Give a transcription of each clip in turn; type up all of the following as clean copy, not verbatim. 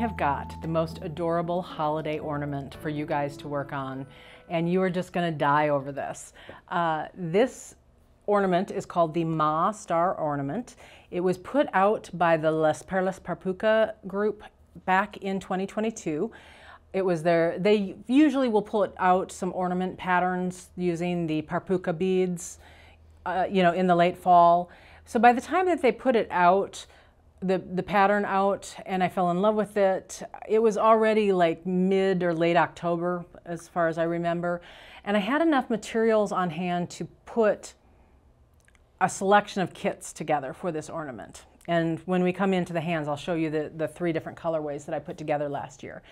have got the most adorable holiday ornament for you guys to work on, and you are just going to die over this. This ornament is called the Ma Star Ornament. It was put out by the Les Perles Puca group back in 2022. It was they usually will put out some ornament patterns using the Puca beads, in the late fall. So by the time that they put it out, the pattern out, and I fell in love with it, it was already like mid or late October as far as I remember. And I had enough materials on hand to put a selection of kits together for this ornament. And when we come into the hands, I'll show you the 3 different colorways that I put together last year.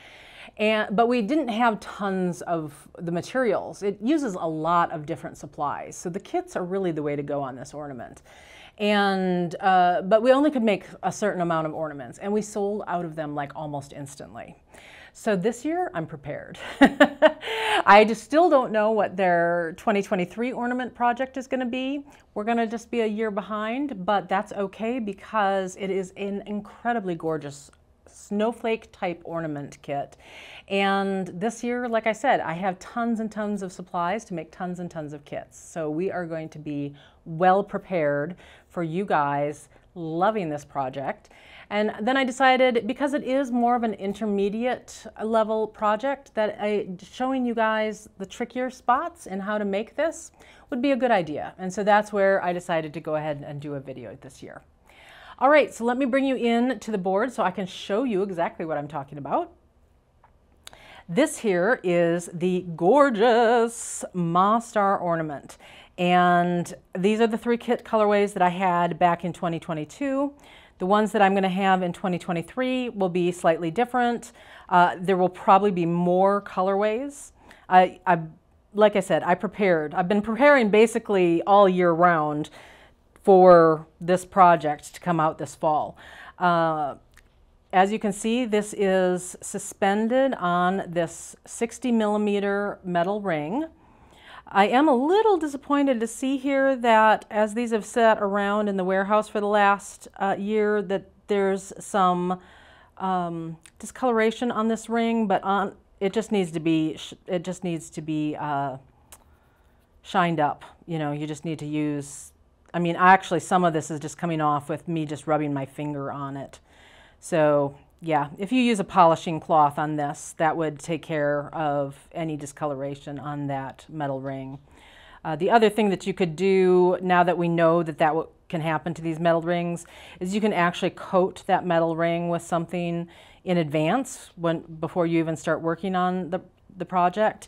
But we didn't have tons of the materials. It uses a lot of different supplies. So the kits are really the way to go on this ornament. But we only could make a certain amount of ornaments, and we sold out of them like almost instantly. So this year, I'm prepared. I still don't know what their 2023 ornament project is going to be. We're going to just be a year behind, but that's okay because it is an incredibly gorgeous snowflake type ornament kit. And this year, like I said, I have tons and tons of supplies to make tons and tons of kits. So we are going to be well prepared for you guys loving this project. And then I decided, because it is more of an intermediate level project, that showing you guys the trickier spots and how to make this would be a good idea. And so that's where I decided to go ahead and do a video this year. All right, so let me bring you in to the board so I can show you exactly what I'm talking about. This here is the gorgeous Ma Star Ornament. And these are the 3 kit colorways that I had back in 2022. The ones that I'm going to have in 2023 will be slightly different. There will probably be more colorways. Like I said, I've been preparing basically all year round for this project to come out this fall. As you can see, this is suspended on this 60mm metal ring. I am a little disappointed to see here that as these have sat around in the warehouse for the last year, that there's some discoloration on this ring, but it just needs to be shined up. You just need to use. I mean, actually, some of this is just coming off with me just rubbing my finger on it. So yeah, if you use a polishing cloth on this, that would take care of any discoloration on that metal ring. The other thing that you could do, now that we know that can happen to these metal rings, is you can actually coat that metal ring with something in advance before you even start working on the project.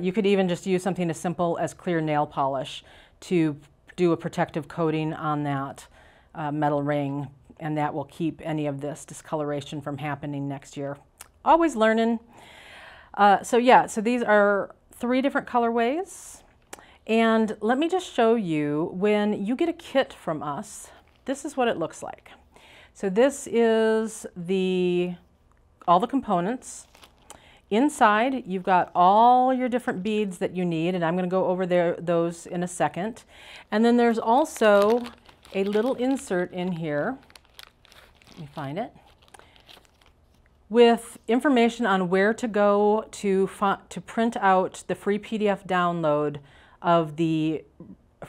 You could even just use something as simple as clear nail polish to do a protective coating on that metal ring, and that will keep any of this discoloration from happening next year. Always learning. So these are 3 different colorways. And let me just show you, when you get a kit from us, this is what it looks like. So this is all the components. Inside, you've got all your different beads that you need, and I'm going to go over those in a second. And then there's also a little insert in here. Let me find it. With information on where to go to print out the free PDF download of the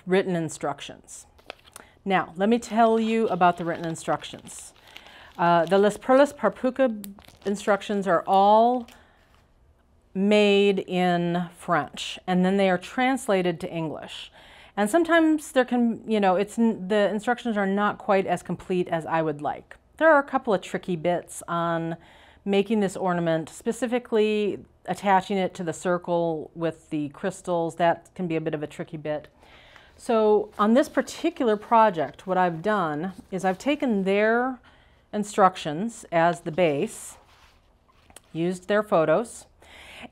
written instructions. Now, let me tell you about the written instructions. The Les Perles Puca instructions are all made in French, and then they are translated to English. And sometimes the instructions are not quite as complete as I would like. There are a couple of tricky bits on making this ornament, specifically attaching it to the circle with the crystals. That can be a bit of a tricky bit. So on this particular project, what I've done is I've taken their instructions as the base, used their photos,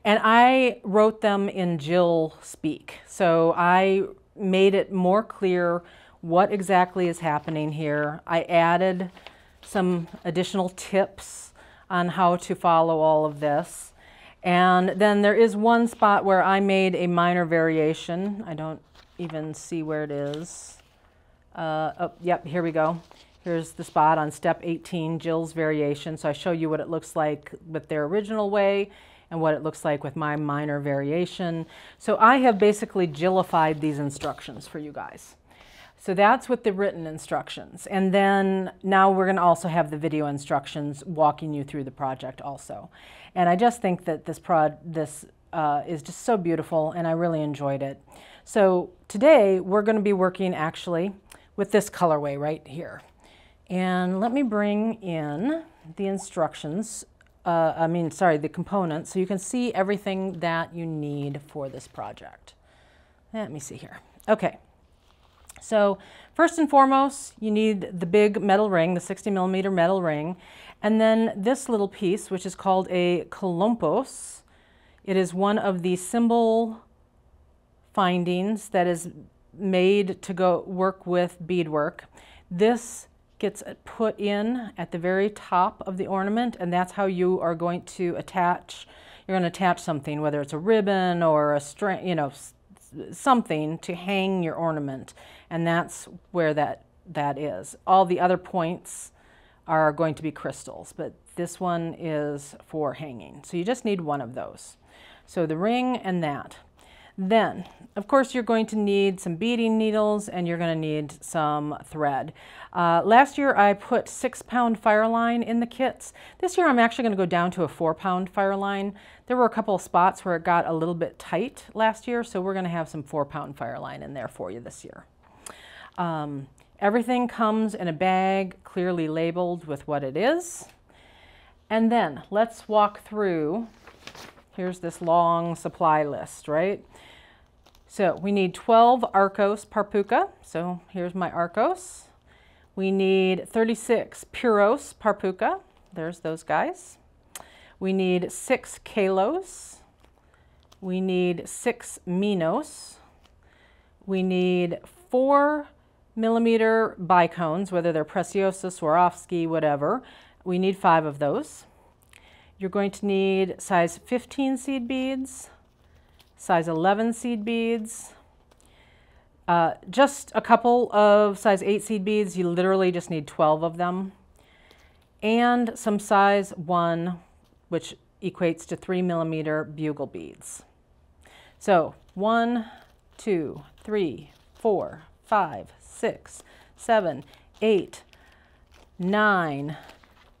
and I wrote them in Jill speak. So I made it more clear what exactly is happening here. I added some additional tips on how to follow all of this. And then there is one spot where I made a minor variation. I don't even see where it is. Oh, yep, here we go. Here's the spot on step 18, Jill's variation. So I show you what it looks like with their original way and what it looks like with my minor variation. So I have basically Jillified these instructions for you guys. So that's with the written instructions. And then now we're going to also have the video instructions walking you through the project also. And I just think that this is just so beautiful, and I really enjoyed it. So today we're going to be working actually with this colorway right here. And let me bring in the instructions, the components, so you can see everything that you need for this project. Let me see here. Okay, so first and foremost, you need the big metal ring, the 60mm metal ring, and then this little piece, which is called a columpos. It is one of the symbol findings that is made to go work with beadwork. This gets put in at the very top of the ornament, and that's how you are going to attach. You're going to attach something, whether it's a ribbon or a string, you know, something to hang your ornament, and that's where that is. All the other points are going to be crystals, but this one is for hanging. So you just need one of those. So the ring and that. Then, of course, you're going to need some beading needles, and you're going to need some thread. Last year I put 6-pound fire line in the kits. This year I'm actually going to go down to a 4-pound fire line. There were a couple of spots where it got a little bit tight last year, so we're going to have some 4-pound fire line in there for you this year. Everything comes in a bag clearly labeled with what it is. And then let's walk through. Here's this long supply list, right? So we need 12 Arcos Parpuca. So here's my Arcos. We need 36 Puros Parpuca. There's those guys. We need 6 Kalos. We need 6 Minos. We need 4mm bicones, whether they're Preciosa, Swarovski, whatever. We need 5 of those. You're going to need size 15 seed beads, size 11 seed beads, just a couple of size 8 seed beads. You literally just need 12 of them, and some size 1, which equates to 3mm bugle beads. So 1, 2, 3, 4, 5, 6, 7, 8, 9,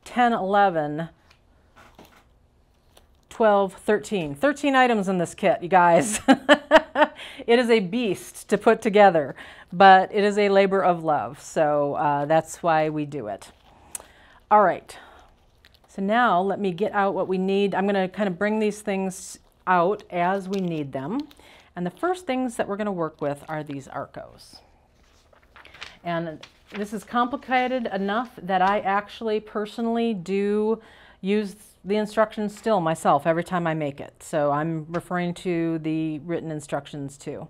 10, 11, 12, 13. 13 items in this kit, you guys. It is a beast to put together, but it is a labor of love, so that's why we do it. All right, so now let me get out what we need. I'm going to kind of bring these things out as we need them, and the first things that we're going to work with are these Arcos. And this is complicated enough that I actually personally do use the instructions still myself every time I make it. So I'm referring to the written instructions too.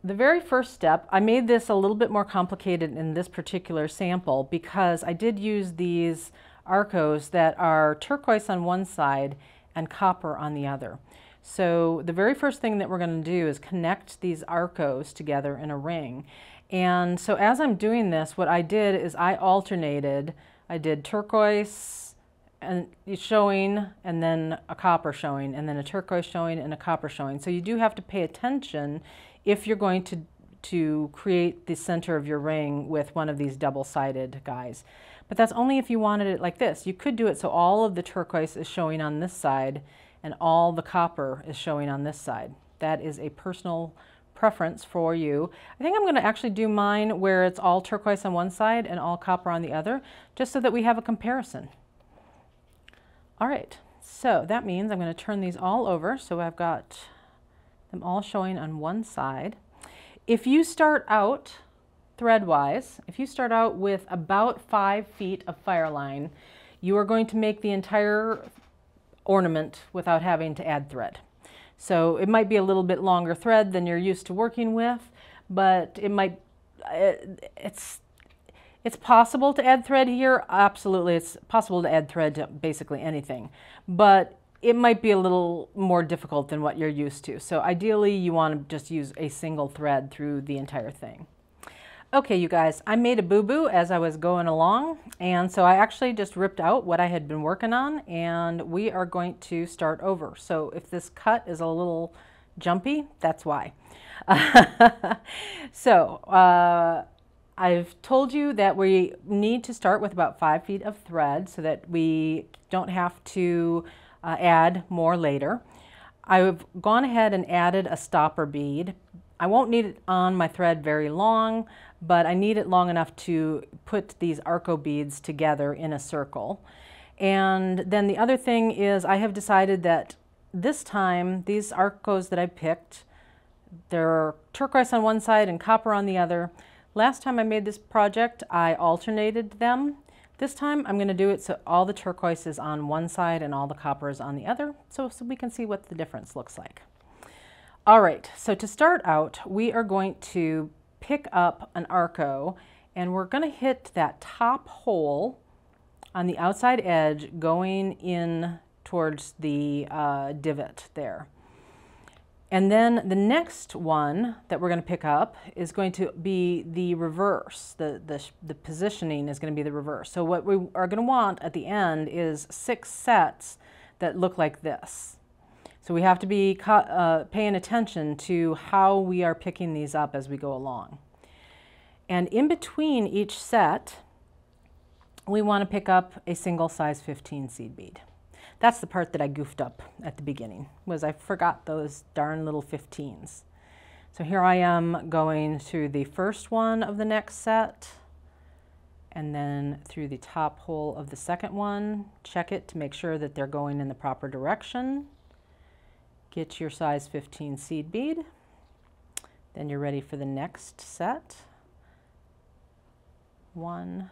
The very first step, I made this a little bit more complicated in this particular sample because I did use these Arcos that are turquoise on one side and copper on the other. So the very first thing that we're going to do is connect these Arcos together in a ring. And so as I'm doing this, what I did is I alternated. I did turquoise and showing, and then a copper showing, and then a turquoise showing, and a copper showing. So you do have to pay attention if you're going to create the center of your ring with one of these double-sided guys. But that's only if you wanted it like this. You could do it so all of the turquoise is showing on this side, and all the copper is showing on this side. That is a personal preference for you. I think I'm going to actually do mine where it's all turquoise on one side and all copper on the other, just so that we have a comparison. All right, so that means I'm going to turn these all over so I've got them all showing on one side. If you start out thread-wise, if you start out with about 5 feet of fire line, you are going to make the entire ornament without having to add thread. So it might be a little bit longer thread than you're used to working with, but it's possible to add thread here. Absolutely, it's possible to add thread to basically anything, but it might be a little more difficult than what you're used to. So ideally, you want to just use a single thread through the entire thing. Okay, you guys, I made a boo-boo as I was going along, and so I actually just ripped out what I had been working on, and we are going to start over. So if this cut is a little jumpy, that's why. I've told you that we need to start with about 5 feet of thread so that we don't have to add more later. I've gone ahead and added a stopper bead. I won't need it on my thread very long, but I need it long enough to put these arco beads together in a circle. And then the other thing is I have decided that this time these arcos that I picked, they're turquoise on one side and copper on the other. Last time I made this project, I alternated them. This time I'm going to do it so all the turquoise is on one side and all the copper is on the other, so we can see what the difference looks like. All right, so to start out, we are going to pick up an arco and we're going to hit that top hole on the outside edge going in towards the divot there. And then the next one that we're going to pick up is going to be the reverse. The positioning is going to be the reverse. So what we are going to want at the end is 6 sets that look like this. So we have to be paying attention to how we are picking these up as we go along. And in between each set, we want to pick up a single size 15 seed bead. That's the part that I goofed up at the beginning, was I forgot those darn little 15s. So here I am going through the first one of the next set, and then through the top hole of the second one. Check it to make sure that they're going in the proper direction. Get your size 15 seed bead. Then you're ready for the next set. 1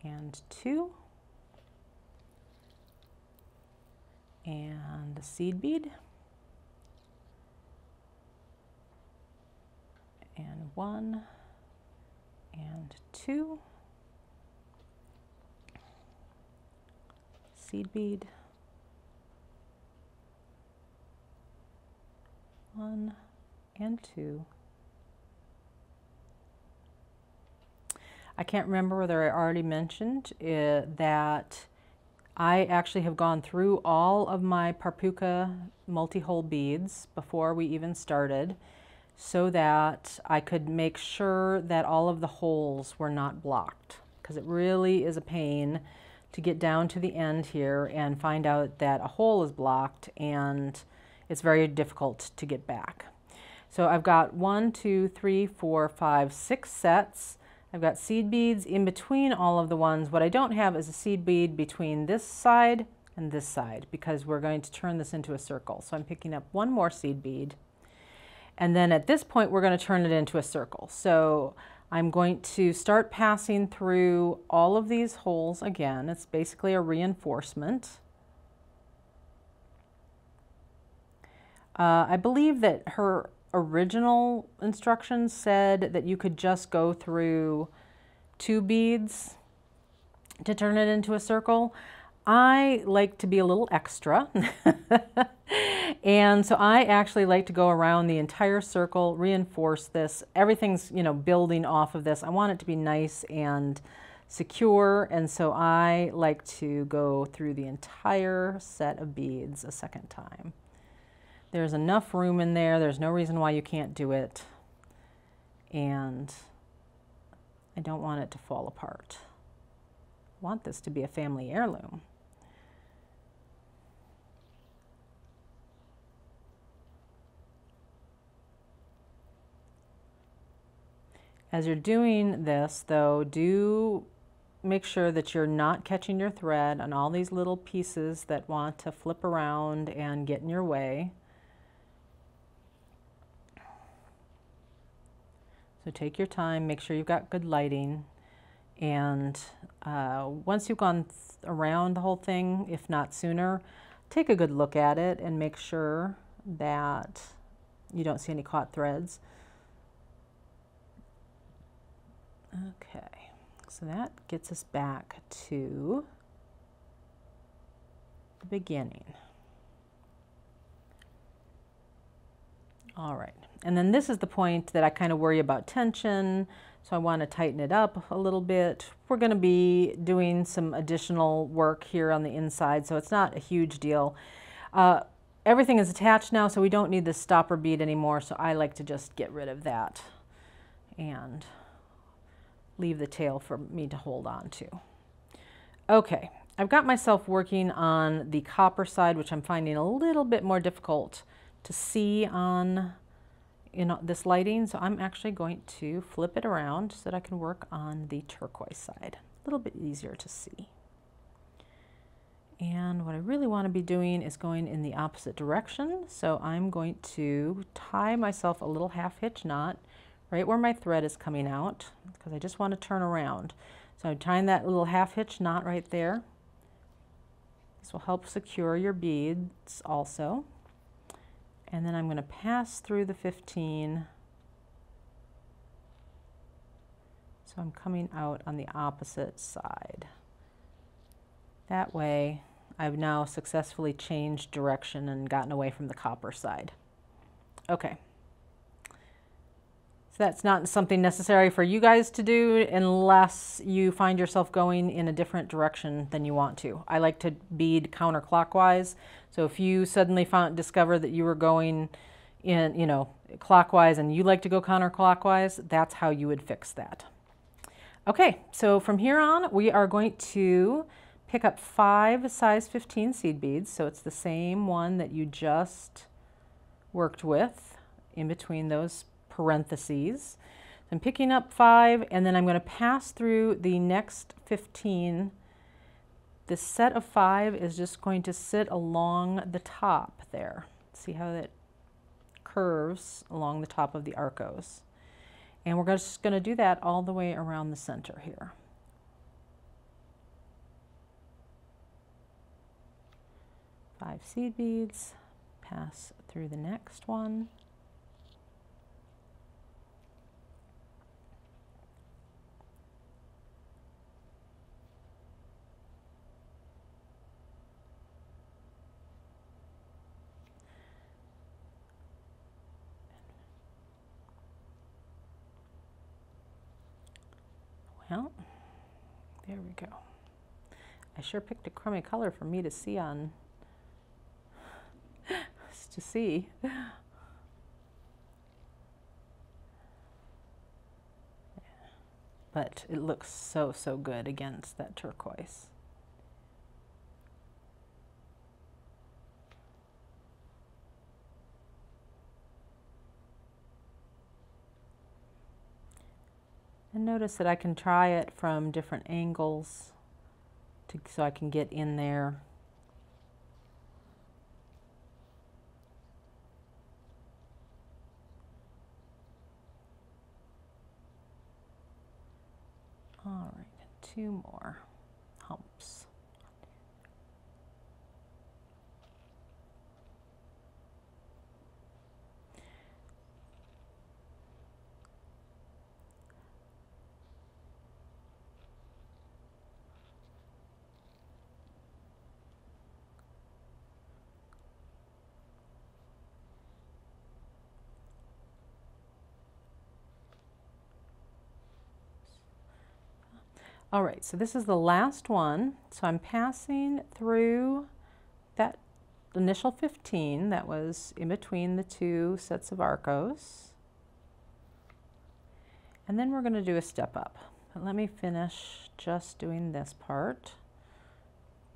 and 2. And a seed bead. And 1 and 2. Seed bead. 1 and 2. I can't remember whether I already mentioned that I actually have gone through all of my Puca multi-hole beads before we even started so that I could make sure that all of the holes were not blocked, because it really is a pain to get down to the end here and find out that a hole is blocked, and it's very difficult to get back. So I've got 1, 2, 3, 4, 5, 6 sets. I've got seed beads in between all of the ones. What I don't have is a seed bead between this side and this side, because we're going to turn this into a circle. So I'm picking up one more seed bead, and then at this point we're going to turn it into a circle. So I'm going to start passing through all of these holes again. It's basically a reinforcement. I believe that her original instructions said that you could just go through 2 beads to turn it into a circle. I like to be a little extra and so I actually like to go around the entire circle, reinforce this. Everything's, you know, building off of this. I want it to be nice and secure, and so I like to go through the entire set of beads a second time. There's enough room in there. There's no reason why you can't do it. And I don't want it to fall apart. I want this to be a family heirloom. As you're doing this, though, do make sure that you're not catching your thread on all these little pieces that want to flip around and get in your way. So take your time, make sure you've got good lighting, and once you've gone around the whole thing, if not sooner, take a good look at it and make sure that you don't see any caught threads. Okay, so that gets us back to the beginning. All right, and then this is the point that I kind of worry about tension, so I want to tighten it up a little bit. We're going to be doing some additional work here on the inside, so it's not a huge deal. Everything is attached now, so we don't need the stopper bead anymore, so I like to just get rid of that and leave the tail for me to hold on to. Okay, I've got myself working on the copper side, which I'm finding a little bit more difficult to see on this lighting, so I'm actually going to flip it around so that I can work on the turquoise side. A little bit easier to see. And what I really want to be doing is going in the opposite direction, so I'm going to tie myself a little half hitch knot right where my thread is coming out, because I just want to turn around. So I'm tying that little half hitch knot right there. This will help secure your beads also. And then I'm going to pass through the 15. So I'm coming out on the opposite side. That way, I've now successfully changed direction and gotten away from the copper side. Okay. So that's not something necessary for you guys to do unless you find yourself going in a different direction than you want to. I like to bead counterclockwise. So if you suddenly discover that you were going in, clockwise and you like to go counterclockwise, that's how you would fix that. Okay, so from here on, we are going to pick up 5 size 15 seed beads. So it's the same one that you just worked with in between those parentheses. I'm picking up 5, and then I'm going to pass through the next 15. This set of 5 is just going to sit along the top there. See how it curves along the top of the arcos. And we're just going to do that all the way around the center here. Five seed beads, pass through the next one. Well, there we go. I sure picked a crummy color for me to see on, to see. But it looks so, so good against that turquoise. And notice that I can try it from different angles so I can get in there. All right, 2 more humps. All right, so this is the last one. So I'm passing through that initial 15 that was in between the 2 sets of arcos. And then we're going to do a step up. But let me finish just doing this part,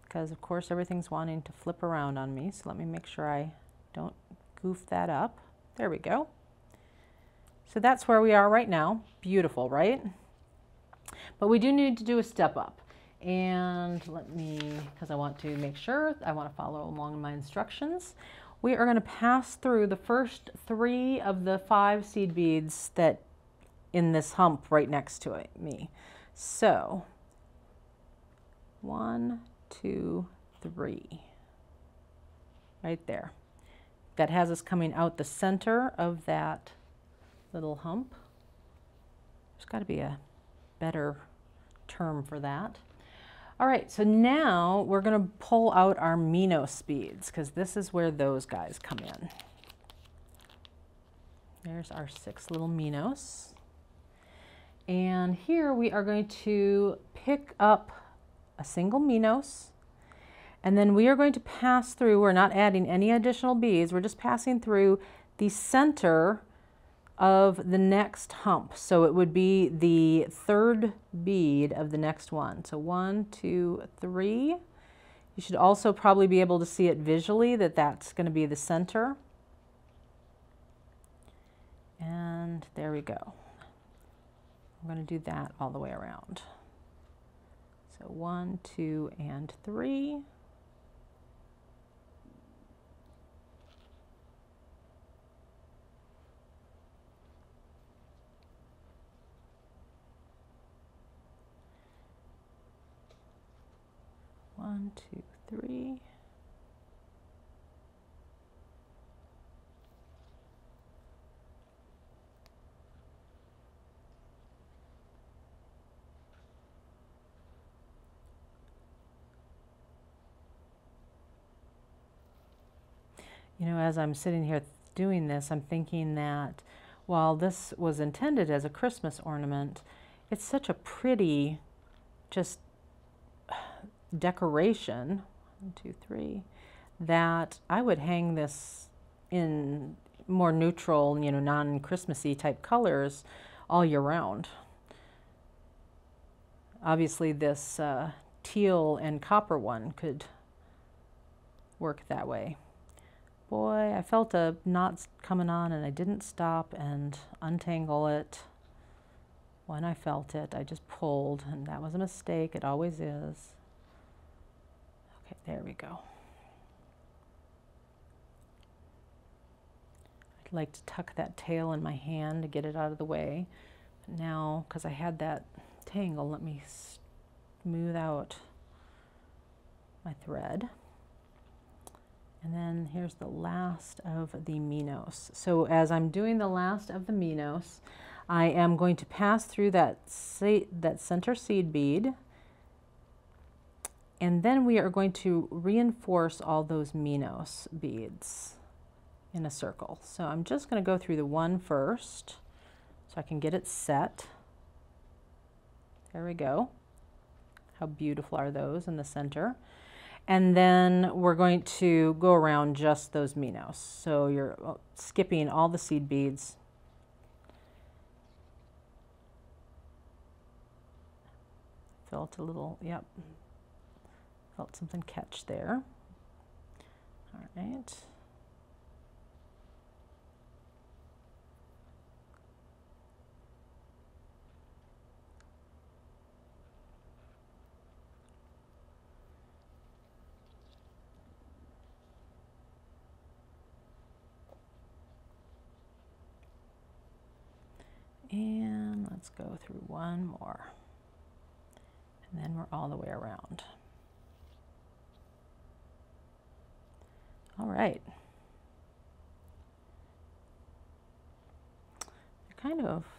because of course everything's wanting to flip around on me. So let me make sure I don't goof that up. There we go. So that's where we are right now. Beautiful, right? But we do need to do a step up. And let me, because I want to make sure, I want to follow along my instructions. We are going to pass through the first 3 of the 5 seed beads that in this hump right next to me. So 1, 2, 3, right there. That has us coming out the center of that little hump. There's got to be a better term for that. All right, so now we're going to pull out our Minos beads, because this is where those guys come in. There's our 6 little Minos. And here we are going to pick up a single Minos, and then we are going to pass through, we're not adding any additional beads, we're just passing through the center of the next hump. So it would be the 3rd bead of the next one. So 1, 2, 3. You should also probably be able to see it visually that that's going to be the center. And there we go. I'm going to do that all the way around. So 1, 2, and 3. One, two, three. You know, as I'm sitting here doing this, I'm thinking that while this was intended as a Christmas ornament, it's such a pretty, just decoration, 1, 2, 3, that I would hang this in more neutral, you know, non-Christmassy type colors all year round. Obviously this teal and copper one could work that way. Boy, I felt a knot coming on and I didn't stop and untangle it. When I felt it, I just pulled, and that was a mistake. It always is. Okay, there we go. I'd like to tuck that tail in my hand to get it out of the way. But now, because I had that tangle, let me smooth out my thread. And then here's the last of the Minos. So as I'm doing the last of the Minos, I am going to pass through that center seed bead, and then we are going to reinforce all those Minos beads in a circle. So I'm just going to go through the one first so I can get it set. There we go. How beautiful are those in the center? And then we're going to go around just those Minos. So you're skipping all the seed beads. Felt a little, yep, felt something catch there. All right. And let's go through one more. And then we're all the way around. All right.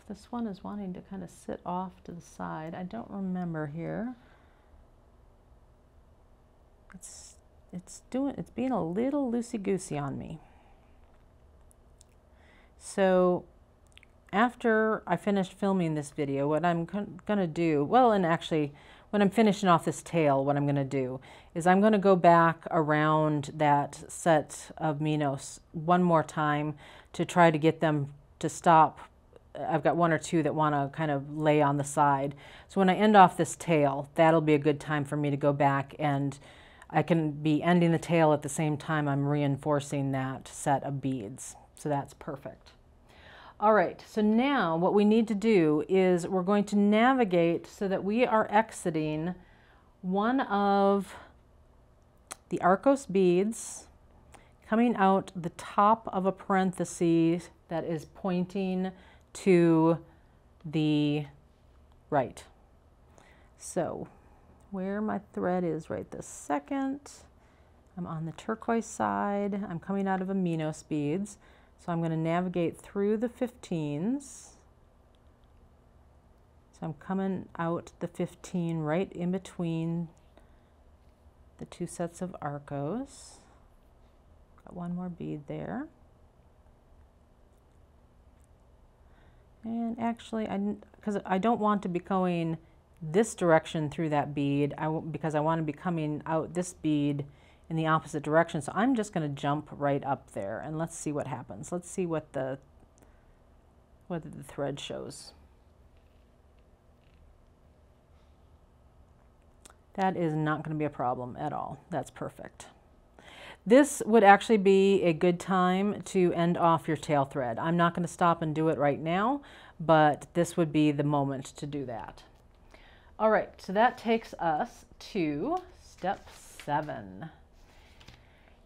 This one is wanting to kind of sit off to the side. I don't remember here. It's being a little loosey-goosey on me. So after I finished filming this video, what I'm gonna do, well, and actually when I'm finishing off this tail, what I'm gonna do is I'm gonna go back around that set of Minos one more time to try to get them to stop. I've got one or two that wanna kind of lay on the side. So when I end off this tail, that'll be a good time for me to go back, and I can be ending the tail at the same time I'm reinforcing that set of beads. So that's perfect. All right, so now what we need to do is we're going to navigate so that we are exiting one of the Arcos beads, coming out the top of a parenthesis that is pointing to the right. So where my thread is right this second, I'm on the turquoise side, I'm coming out of a Minos beads. So I'm going to navigate through the 15s. So I'm coming out the 15 right in between the two sets of Arcos. Got one more bead there. And actually, because I don't want to be going this direction through that bead, because I want to be coming out this bead in the opposite direction. So I'm just going to jump right up there, and let's see what happens. Let's see what whether the thread shows. That is not going to be a problem at all. That's perfect. This would actually be a good time to end off your tail thread. I'm not going to stop and do it right now, but this would be the moment to do that. All right, so that takes us to step 7.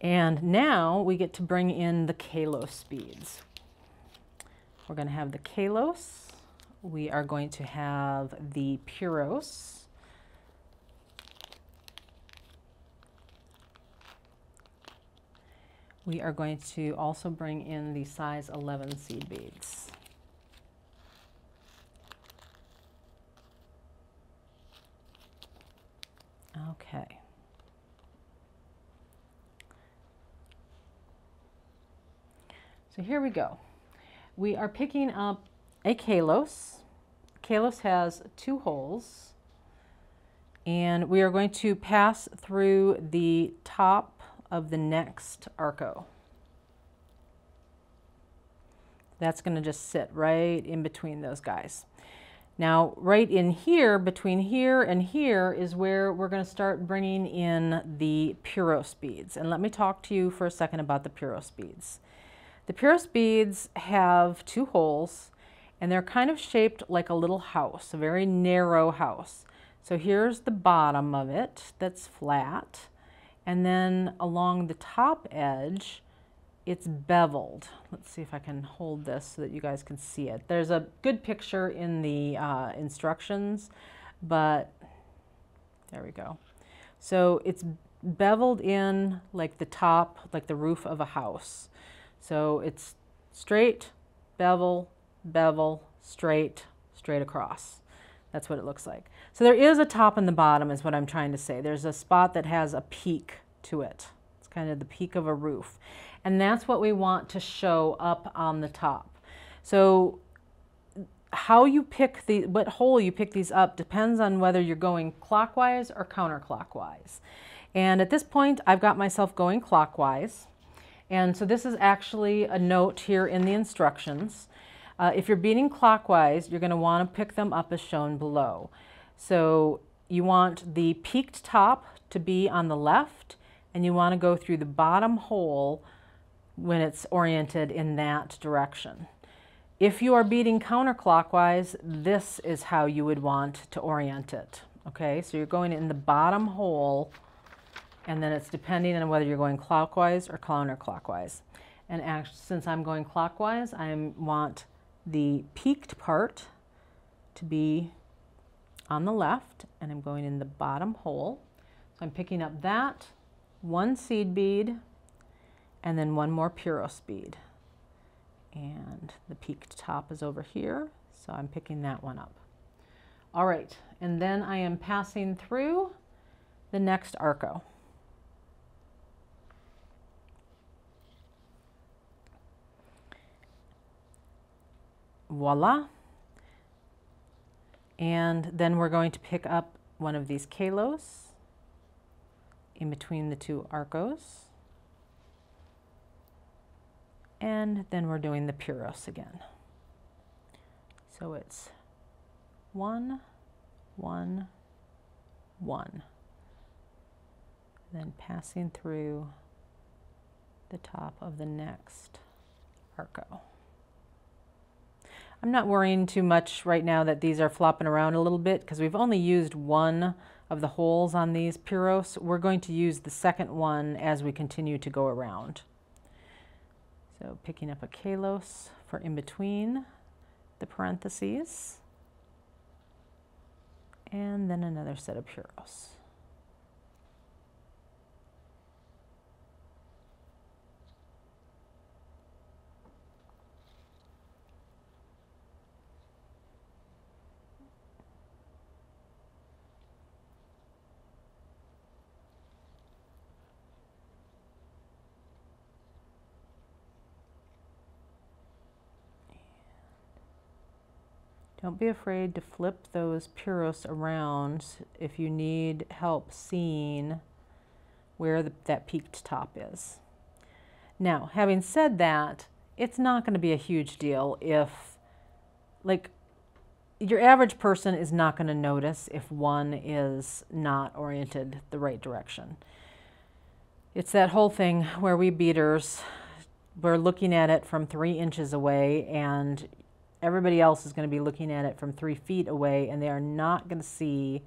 And now we get to bring in the kalos beads. We're going to have the kalos. We are going to have the puros. We are going to also bring in the size 11 seed beads. Okay. So here we go. We are picking up a kalos. Kalos has 2 holes, and we are going to pass through the top of the next arco. That's going to just sit right in between those guys. Now, right in here, between here and here, is where we're going to start bringing in the puros beads. And let me talk to you for a second about the puros beads. The puros beads have 2 holes, and they're kind of shaped like a little house, a very narrow house. So here's the bottom of it that's flat. And then along the top edge, it's beveled. Let's see if I can hold this so that you guys can see it. There's a good picture in the instructions, but there we go. So it's beveled in like the top, like the roof of a house. So it's straight, bevel, bevel, straight, straight across. That's what it looks like. So there is a top and the bottom is what I'm trying to say. There's a spot that has a peak to it. It's kind of the peak of a roof. And that's what we want to show up on the top. So how you pick what hole you pick these up depends on whether you're going clockwise or counterclockwise. And at this point, I've got myself going clockwise. And so this is actually a note here in the instructions. If you're beading clockwise, you're going to want to pick them up as shown below. So you want the peaked top to be on the left, and you want to go through the bottom hole when it's oriented in that direction. If you are beading counterclockwise, this is how you would want to orient it. Okay, so you're going in the bottom hole, and then it's depending on whether you're going clockwise or counterclockwise. And actually, since I'm going clockwise, I want the peaked part to be on the left, and I'm going in the bottom hole. So I'm picking up that, 1 seed bead, and then 1 more puros bead. And the peaked top is over here, so I'm picking that one up. All right, and then I am passing through the next arco. Voila. And then we're going to pick up one of these kalos in between the 2 arcos. And then we're doing the puros again. So it's 1, 1, 1. Then passing through the top of the next arco. I'm not worrying too much right now that these are flopping around a little bit because we've only used 1 of the holes on these puros. We're going to use the second one as we continue to go around. So picking up a kalos for in between the parentheses, and then another set of puros. Don't be afraid to flip those puros around if you need help seeing where that peaked top is. Now, having said that, it's not going to be a huge deal if, like, your average person is not going to notice if one is not oriented the right direction. It's that whole thing where we beaders, we're looking at it from 3 inches away, and everybody else is going to be looking at it from 3 feet away, and they are not going to see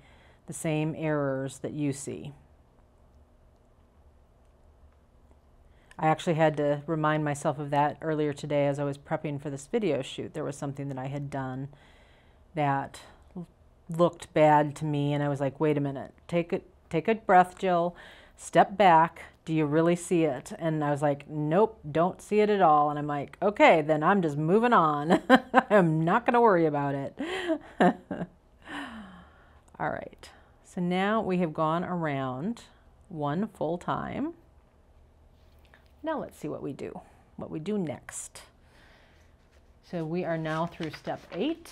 the same errors that you see. I actually had to remind myself of that earlier today as I was prepping for this video shoot. There was something that I had done that looked bad to me, and I was like, wait a minute, take a breath, Jill, step back. Do you really see it? And I was like, nope, don't see it at all. And I'm like, okay, then I'm just moving on. I'm not going to worry about it. All right, so now we have gone around one full time. Now let's see what we do next. So we are now through step 8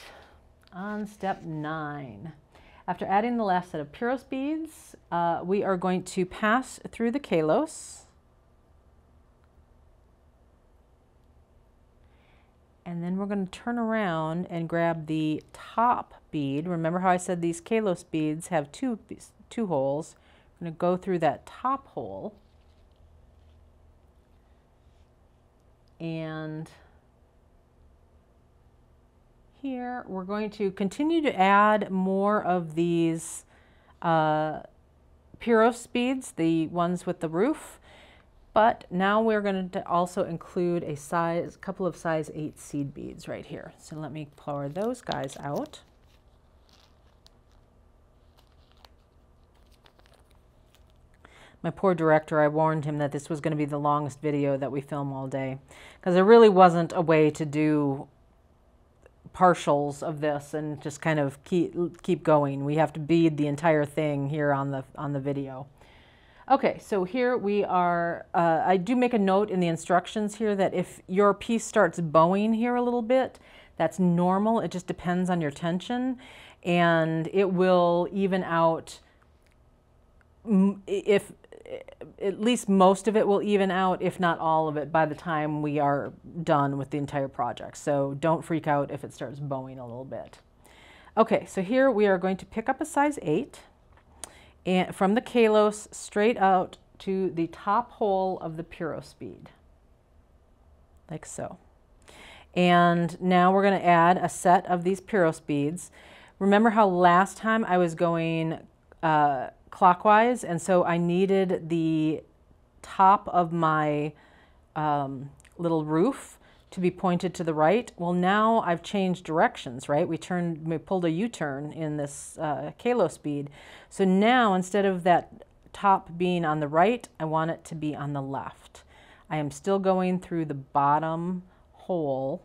on step 9. After adding the last set of puros beads, we are going to pass through the kalos. And then we're going to turn around and grab the top bead. Remember how I said these kalos beads have two holes? I'm going to go through that top hole. And here we're going to continue to add more of these puros beads, the ones with the roof, but now we're going to also include a couple of size 8 seed beads right here. So let me pour those guys out. My poor director, I warned him that this was going to be the longest video that we film all day, because there really wasn't a way to do partials of this and just kind of keep going. We have to bead the entire thing here on the video. Okay, so here we are. I do make a note in the instructions here that if your piece starts bowing here a little bit, that's normal. It just depends on your tension, and it will even out. If at least most of it will even out, if not all of it, by the time we are done with the entire project. So don't freak out if it starts bowing a little bit. Okay, so here we are going to pick up a size 8 and from the kalos straight out to the top hole of the puros bead, like so. And now we're going to add a set of these puros beads. Remember how last time I was going clockwise, and so I needed the top of my little roof to be pointed to the right? Well, now I've changed directions, right? We pulled a U-turn in this kalos bead. So now instead of that top being on the right, I want it to be on the left. I am still going through the bottom hole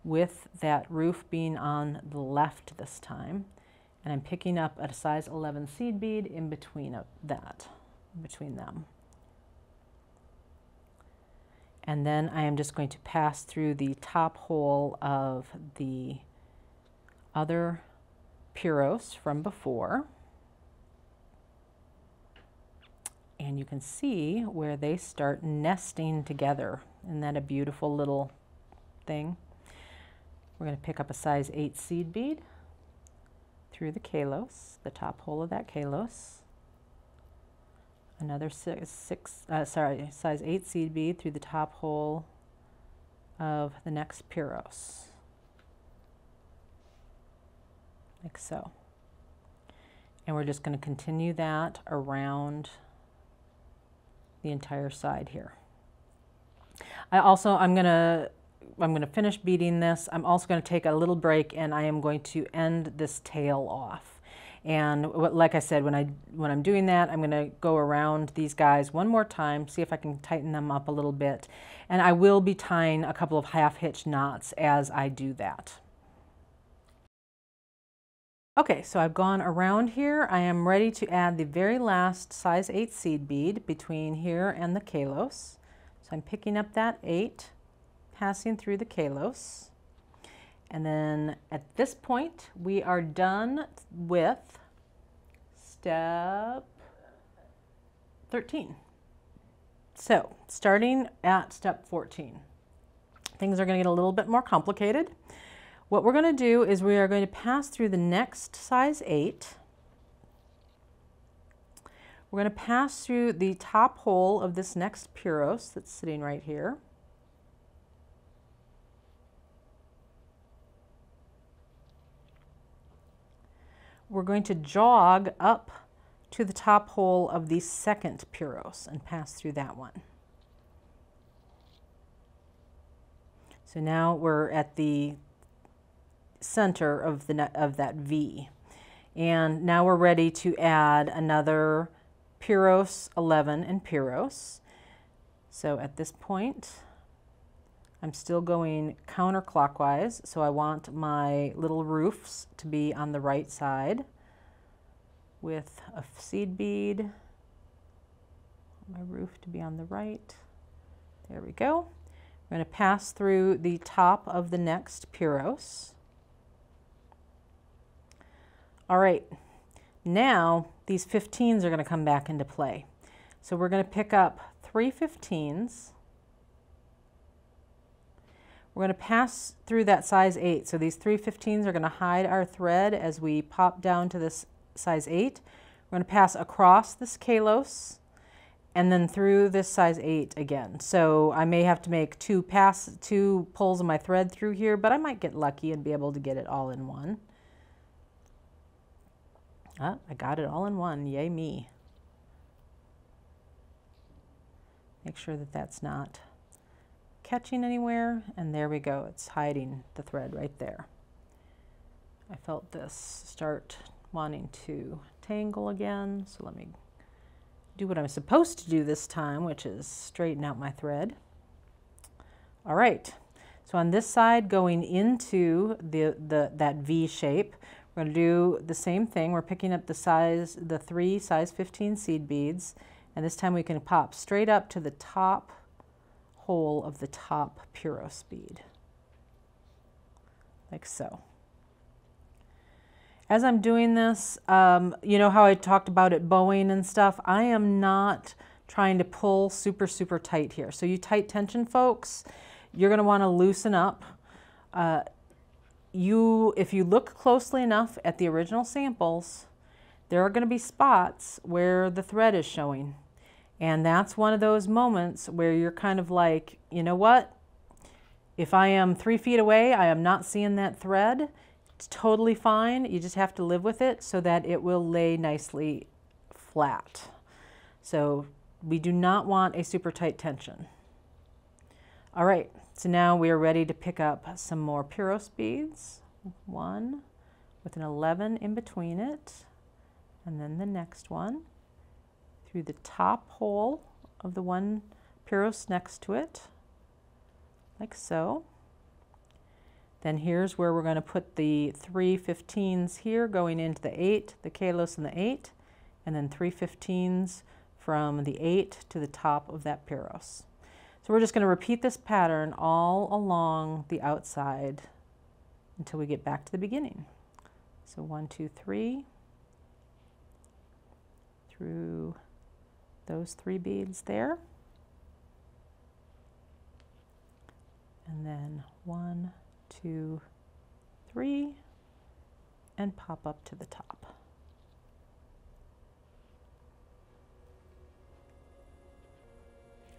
with that roof being on the left this time. And I'm picking up a size 11 seed bead in between them. And then I am just going to pass through the top hole of the other puros from before. And you can see where they start nesting together. Isn't that a beautiful little thing? We're going to pick up a size 8 seed bead through the kalos, the top hole of that kalos. Another size 8 seed bead through the top hole of the next puros, like so. And we're just going to continue that around the entire side here. I'm going to finish beading this. I'm also going to take a little break, and I am going to end this tail off. And like I said, when I'm doing that, I'm going to go around these guys one more time, see if I can tighten them up a little bit. And I will be tying a couple of half-hitch knots as I do that. Okay, so I've gone around here. I am ready to add the very last size 8 seed bead between here and the kalos. So I'm picking up that 8, passing through the kalos. And then at this point, we are done with step 13. So starting at step 14, things are going to get a little bit more complicated. What we're going to do is we are going to pass through the next size 8. We're going to pass through the top hole of this next Puros that's sitting right here. We're going to jog up to the top hole of the second Puros and pass through that one. So now we're at the center of that V. And now we're ready to add another Puros 11 and Puros. So at this point, I'm still going counterclockwise, so I want my little roofs to be on the right side with a seed bead. My roof to be on the right. There we go. We're going to pass through the top of the next Puros. All right, now these 15s are going to come back into play. So we're going to pick up 3 15s. We're going to pass through that size 8. So these 3 15s are going to hide our thread as we pop down to this size 8. We're going to pass across this kalos and then through this size 8 again. So I may have to make two pulls of my thread through here, but I might get lucky and be able to get it all in one. Oh, I got it all in one. Yay me. Make sure that that's not catching anywhere, and there we go. It's hiding the thread right there. I felt this start wanting to tangle again, so let me do what I'm supposed to do this time, which is straighten out my thread. All right, so on this side going into that V shape, we're going to do the same thing. We're picking up the 3 size 15 seed beads, and this time we can pop straight up to the top hole of the top Puros bead, like so. As I'm doing this, you know how I talked about it bowing and stuff? I am not trying to pull super, super tight here. So you tight tension folks, you're going to want to loosen up. If you look closely enough at the original samples, there are going to be spots where the thread is showing. And that's one of those moments where you're kind of like, you know what? If I am 3 feet away, I am not seeing that thread. It's totally fine. You just have to live with it so that it will lay nicely flat. So we do not want a super tight tension. All right, so now we are ready to pick up some more Puros beads. 1 with an 11 in between it, and then the next one through the top hole of the one Puros next to it, like so. Then here's where we're going to put the 3 15s here going into the 8, the kalos and the 8, and then 3 15s from the 8 to the top of that Puros. So we're just going to repeat this pattern all along the outside until we get back to the beginning. So 1, 2, 3 through those 3 beads there, and then 1, 2, 3, and pop up to the top.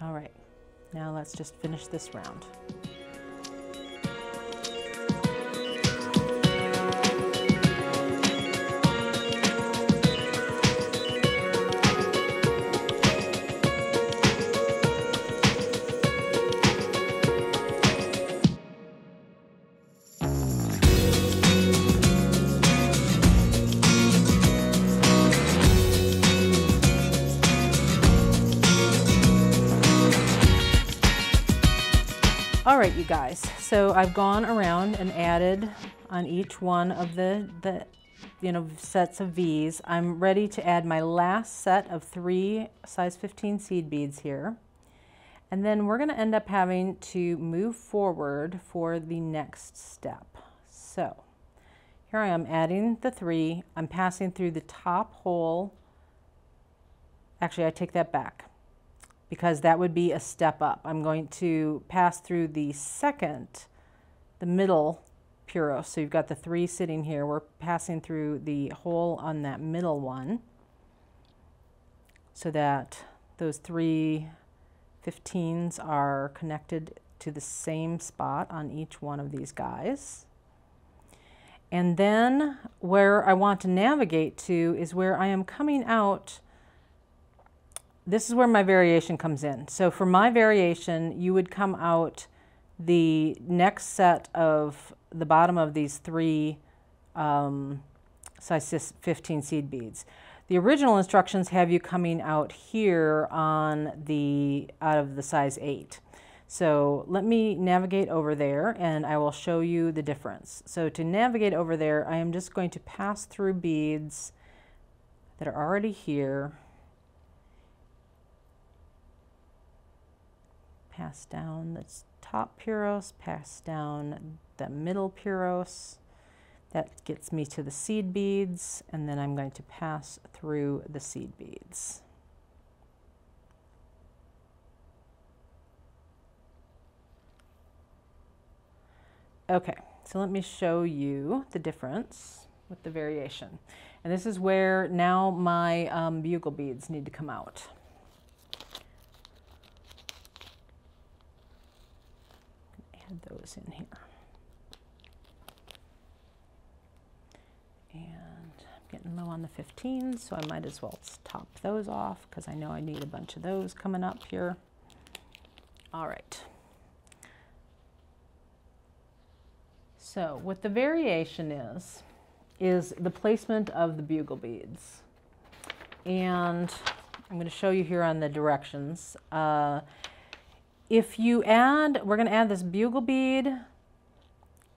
All right, now let's just finish this round. All right, you guys, so I've gone around and added on each one of the sets of V's. I'm ready to add my last set of 3 size 15 seed beads here. And then we're going to end up having to move forward for the next step. So here I am adding the 3. I'm passing through the top hole. Actually, I take that back because that would be a step up. I'm going to pass through the middle Puro. So you've got the 3 sitting here. We're passing through the hole on that middle one so that those 3 15s are connected to the same spot on each one of these guys. And then where I want to navigate to is where I am coming out. This is where my variation comes in. So for my variation, you would come out the next set of the bottom of these 3 size 15 seed beads. The original instructions have you coming out here on out of the size 8. So let me navigate over there and I will show you the difference. So to navigate over there, I am just going to pass through beads that are already here. Pass down the top Puros, pass down the middle Puros. That gets me to the seed beads, and then I'm going to pass through the seed beads. Okay, so let me show you the difference with the variation. And this is where now my bugle beads need to come out. Add those in here. And I'm getting low on the 15s, so I might as well top those off because I know I need a bunch of those coming up here. All right. So what the variation is the placement of the bugle beads. And I'm going to show you here on the directions. If you add, we're going to add this bugle bead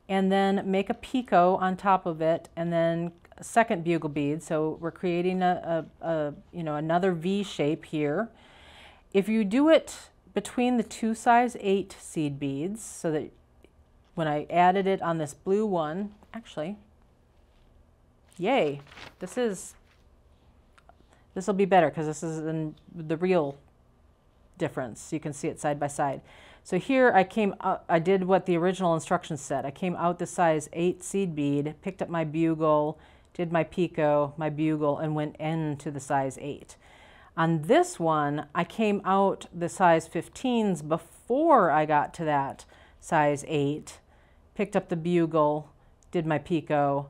and then make a picot on top of it and then a second bugle bead. So we're creating another V shape here. If you do it between the 2 size 8 seed beads, so that when I added it on this blue one, actually, yay, this will be better because this is the real difference. You can see it side by side. So here I did what the original instructions said. I came out the size 8 seed bead, picked up my bugle, did my picot, my bugle, and went into the size 8. On this one, I came out the size 15s before I got to that size 8, picked up the bugle, did my picot,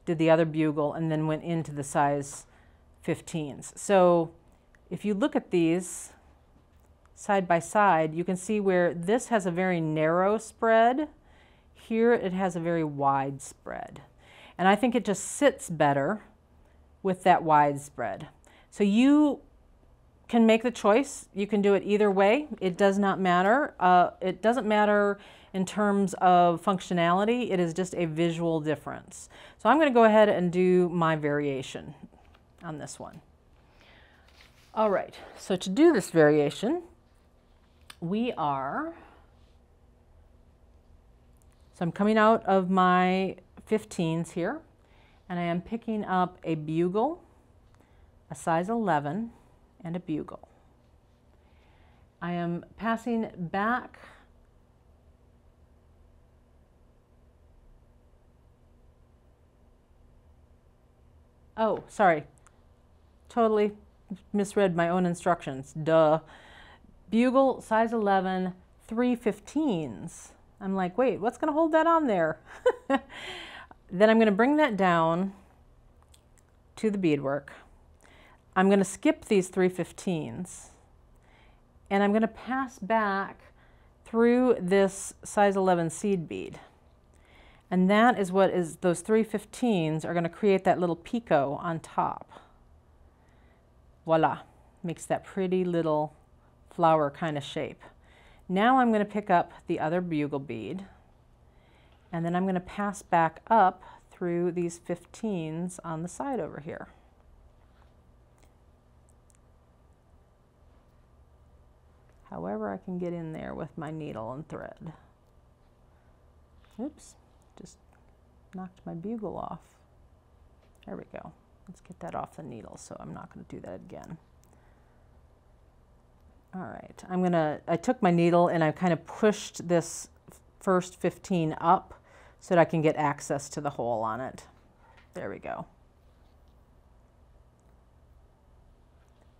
did the other bugle, and then went into the size 15s. So if you look at these side by side, you can see where this has a very narrow spread. Here it has a very wide spread. And I think it just sits better with that wide spread. So you can make the choice. You can do it either way. It does not matter. It doesn't matter in terms of functionality. It is just a visual difference. So I'm going to go ahead and do my variation on this one. All right, so to do this variation, so I'm coming out of my 15s here, and I am picking up a bugle, a size 11, and a bugle. I am passing back oh, sorry, totally misread my own instructions, duh. Bugle, size 11, 3 15s. I'm like, wait, what's going to hold that on there? Then I'm going to bring that down to the beadwork. I'm going to skip these 3 15s, and I'm going to pass back through this size 11 seed bead. And that is what is, those 3 15s are going to create that little picot on top. Voila, makes that pretty little flower kind of shape. Now I'm going to pick up the other bugle bead, and then I'm going to pass back up through these 15s on the side over here. However I can get in there with my needle and thread. Oops, just knocked my bugle off. There we go. Let's get that off the needle, so I'm not going to do that again. All right, I took my needle and I kind of pushed this first 15 up so that I can get access to the hole on it. There we go.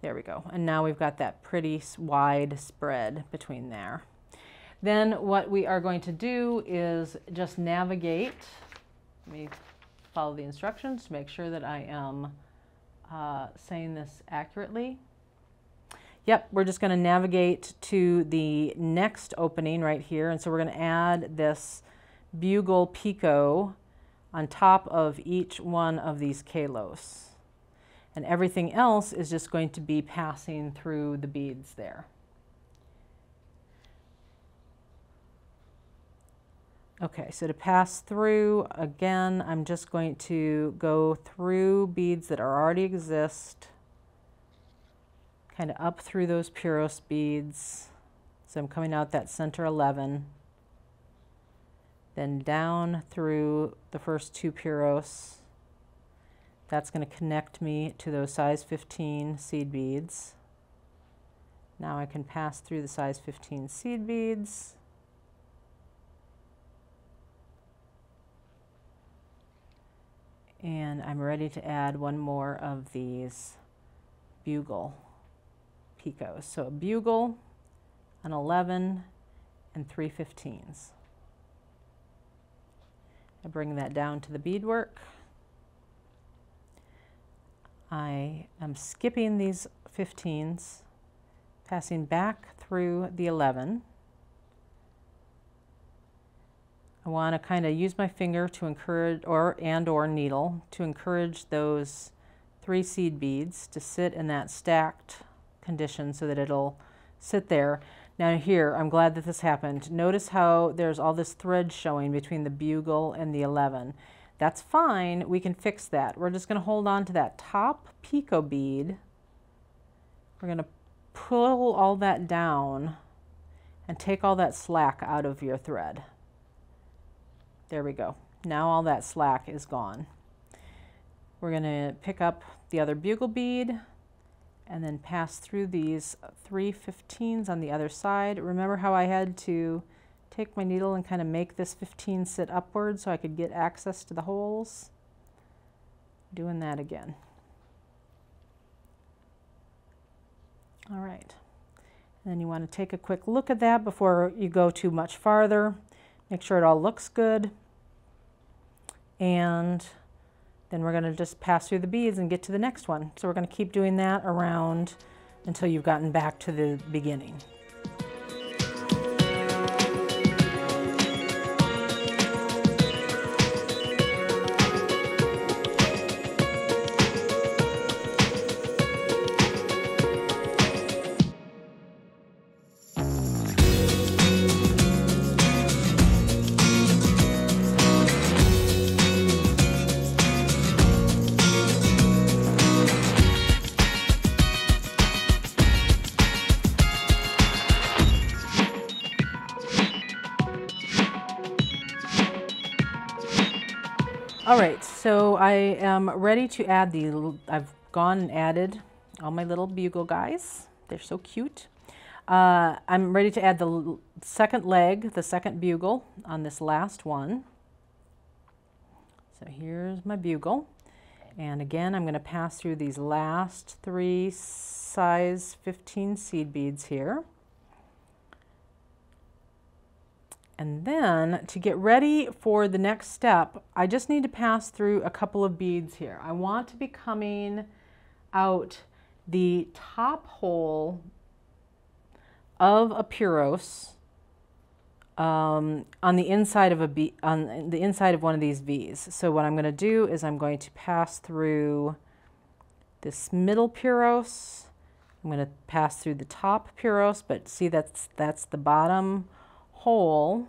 There we go. And now we've got that pretty wide spread between there. Then what we are going to do is just navigate. Let me follow the instructions to make sure that I am saying this accurately. Yep, we're just going to navigate to the next opening right here. And so we're going to add this bugle picot on top of each one of these kalos. And everything else is just going to be passing through the beads there. Okay, so to pass through, again, I'm just going to go through beads that are already exist, kind of up through those Puros beads. So I'm coming out that center 11, then down through the first 2 Puros. That's going to connect me to those size 15 seed beads. Now I can pass through the size 15 seed beads. And I'm ready to add one more of these bugle picots. So a bugle, an 11, and 3 15s. I bring that down to the beadwork. I am skipping these 15s, passing back through the 11. I want to kind of use my finger to encourage, or needle, to encourage those 3 seed beads to sit in that stacked condition so that it'll sit there. Now here, I'm glad that this happened. Notice how there's all this thread showing between the bugle and the 11. That's fine, we can fix that. We're just going to hold on to that top picot bead. We're going to pull all that down and take all that slack out of your thread. There we go. Now all that slack is gone. We're going to pick up the other bugle bead and then pass through these 3 15s on the other side. Remember how I had to take my needle and kind of make this 15 sit upward so I could get access to the holes? Doing that again. All right. And then you want to take a quick look at that before you go too much farther. Make sure it all looks good. And then we're going to just pass through the beads and get to the next one. So we're going to keep doing that around until you've gotten back to the beginning. All right, so I am ready to add I've gone and added all my little bugle guys. They're so cute. I'm ready to add the second leg, the second bugle on this last one. So here's my bugle. And again, I'm going to pass through these last 3 size 15 seed beads here. And then to get ready for the next step, I just need to pass through a couple of beads here. I want to be coming out the top hole of a Puros on the inside of one of these V's. So what I'm going to do is I'm going to pass through this middle Puros. I'm going to pass through the top Puros, but see that's the bottom hole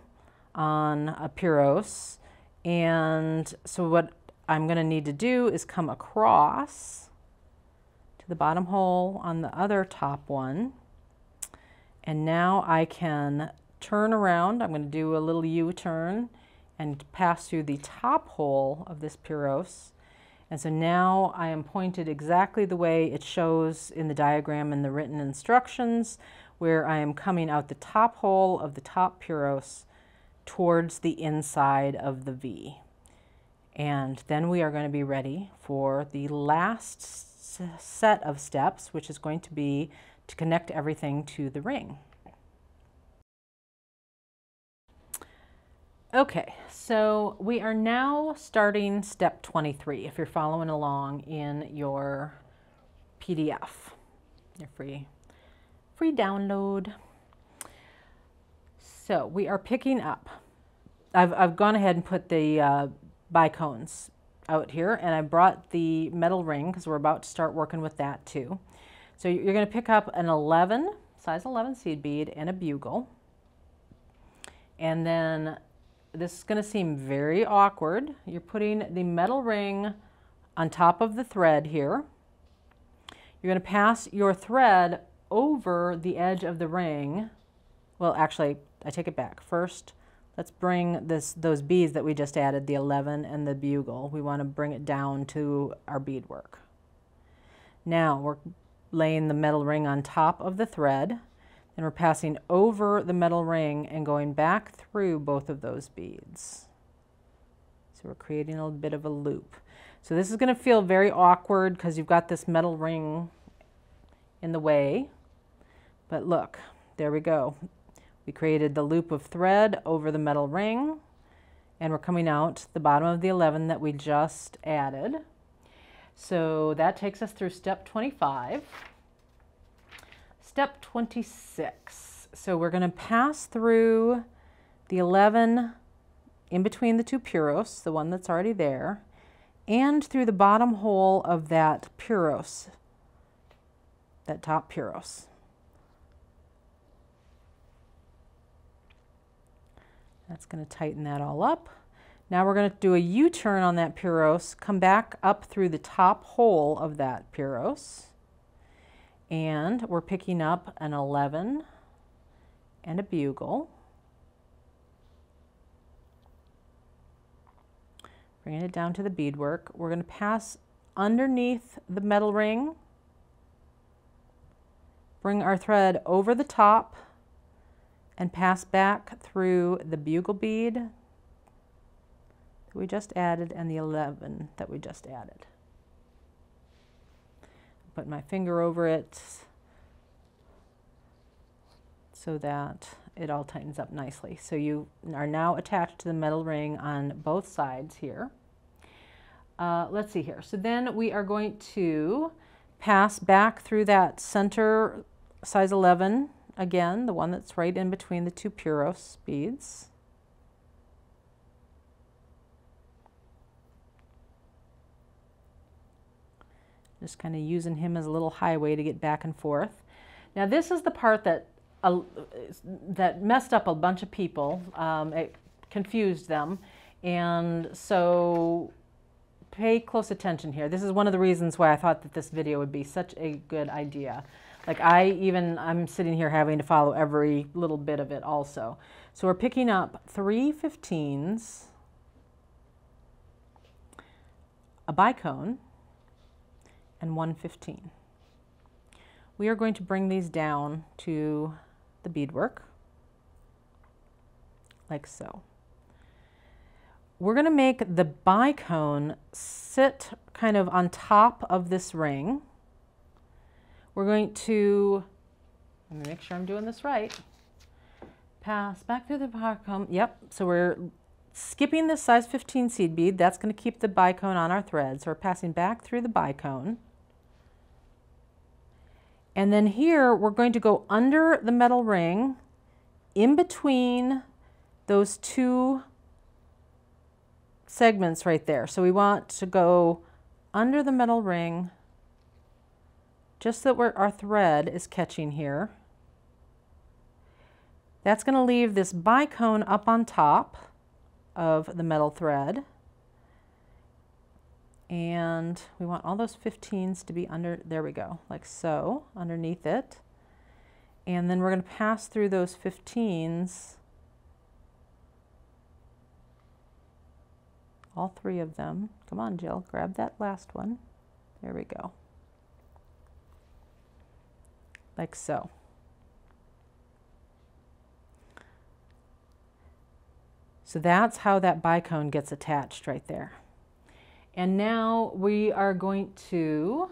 on a Puros. And so what I'm going to need to do is come across to the bottom hole on the other top one. And now I can turn around. I'm going to do a little U-turn and pass through the top hole of this pyros. And so now I am pointed exactly the way it shows in the diagram and the written instructions, where I am coming out the top hole of the top pyros towards the inside of the V. And then we are going to be ready for the last set of steps, which is going to be to connect everything to the ring. Okay, so we are now starting step 23, if you're following along in your PDF, your free download. So we are picking up. I've gone ahead and put the bicones out here, and I brought the metal ring because we're about to start working with that too. So you're going to pick up an 11, size 11 seed bead and a bugle. And then this is going to seem very awkward. You're putting the metal ring on top of the thread here. You're going to pass your thread over the edge of the ring. Well, actually, I take it back. First, let's bring those beads that we just added, the 11 and the bugle. We want to bring it down to our beadwork. Now we're laying the metal ring on top of the thread, and we're passing over the metal ring and going back through both of those beads. So we're creating a bit of a loop. So this is going to feel very awkward because you've got this metal ring in the way. But look, there we go. We created the loop of thread over the metal ring, and we're coming out the bottom of the 11 that we just added. So that takes us through step 25. Step 26. So we're going to pass through the 11 in between the two pyros, the one that's already there, and through the bottom hole of that pyros, that top pyros. That's going to tighten that all up. Now we're going to do a U-turn on that pyros, come back up through the top hole of that pyros, and we're picking up an 11 and a bugle. Bringing it down to the beadwork. We're going to pass underneath the metal ring, bring our thread over the top, and pass back through the bugle bead that we just added and the 11 that we just added. Put my finger over it so that it all tightens up nicely. So you are now attached to the metal ring on both sides here. Let's see here. So then we are going to pass back through that center size 11 again, the one that's right in between the two pyros beads. Just kind of using him as a little highway to get back and forth. Now this is the part that that messed up a bunch of people. It confused them, and so pay close attention here. This is one of the reasons why I thought that this video would be such a good idea. Like I'm sitting here having to follow every little bit of it also. So we're picking up 3 15s, a bicone, and 1 15. We are going to bring these down to the beadwork, like so. We're going to make the bicone sit kind of on top of this ring. We're going to, let me make sure I'm doing this right, pass back through the bicone. Yep, so we're skipping this size 15 seed bead. That's going to keep the bicone on our thread. So we're passing back through the bicone. And then here we're going to go under the metal ring in between those two segments right there. So we want to go under the metal ring just so that our thread is catching here. That's going to leave this bicone up on top of the metal thread. And we want all those 15s to be under, there we go, like so, underneath it. And then we're going to pass through those 15s all 3 of them. Come on, Jill, grab that last one. There we go. Like so. So that's how that bicone gets attached right there. And now we are going to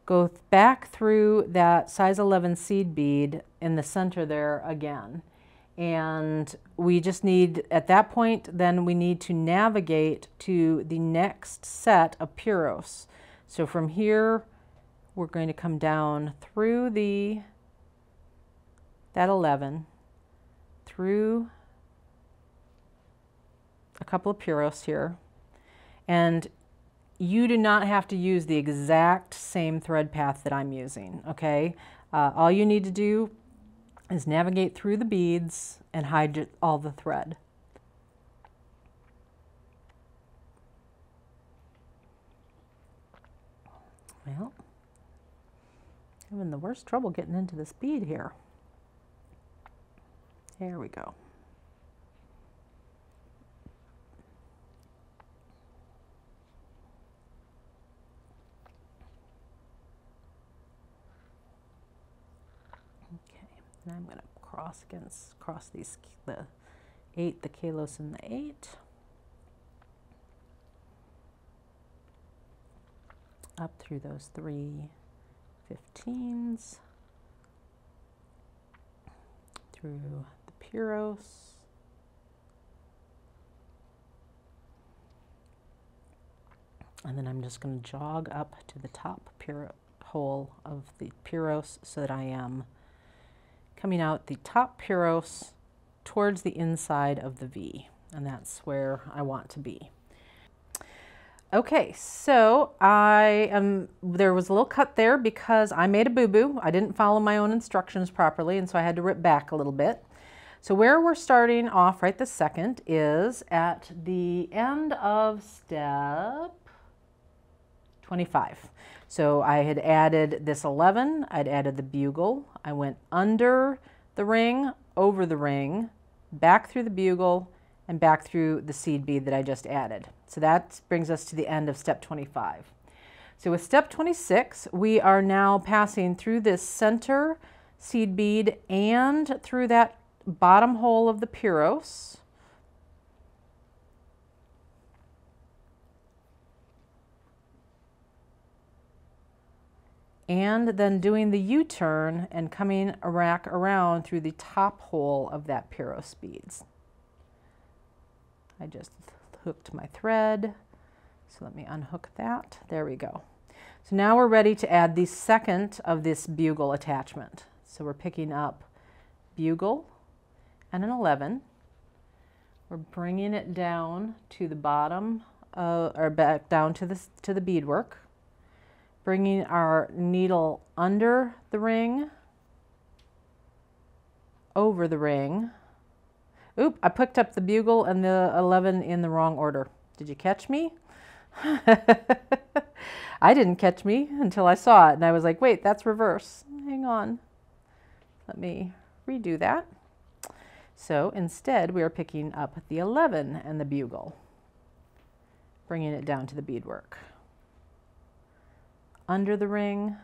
go back through that size 11 seed bead in the center there again. And we just need, at that point, then we need to navigate to the next set of Puros. So from here, we're going to come down through that 11, through a couple of Puros here. And you do not have to use the exact same thread path that I'm using, okay? All you need to do is navigate through the beads and hide all the thread. Well, I'm having the worst trouble getting into this bead here. There we go. And I'm going to cross these, the 8, the kalos and the 8. Up through those 3 15s. Through the Puros. And then I'm just going to jog up to the top hole of the Puros so that I am coming out the top Puros towards the inside of the V, and that's where I want to be. Okay, so there was a little cut there because I made a boo-boo. I didn't follow my own instructions properly, and so I had to rip back a little bit. So where we're starting off right this second is at the end of step 25. So I had added this 11, I'd added the bugle, I went under the ring, over the ring, back through the bugle, and back through the seed bead that I just added. So that brings us to the end of step 25. So with step 26, we are now passing through this center seed bead and through that bottom hole of the Puros. And then doing the U-turn and coming back around through the top hole of that Puros beads. I just hooked my thread, so let me unhook that. There we go. So now we're ready to add the second of this bugle attachment. So we're picking up bugle and an 11. We're bringing it down to the bottom, or back down to the beadwork. Bringing our needle under the ring, over the ring. Oop, I picked up the bugle and the 11 in the wrong order. Did you catch me? I didn't catch me until I saw it, and I was like, wait, that's reverse. Hang on. Let me redo that. So instead, we are picking up the 11 and the bugle, bringing it down to the beadwork. Under the ring,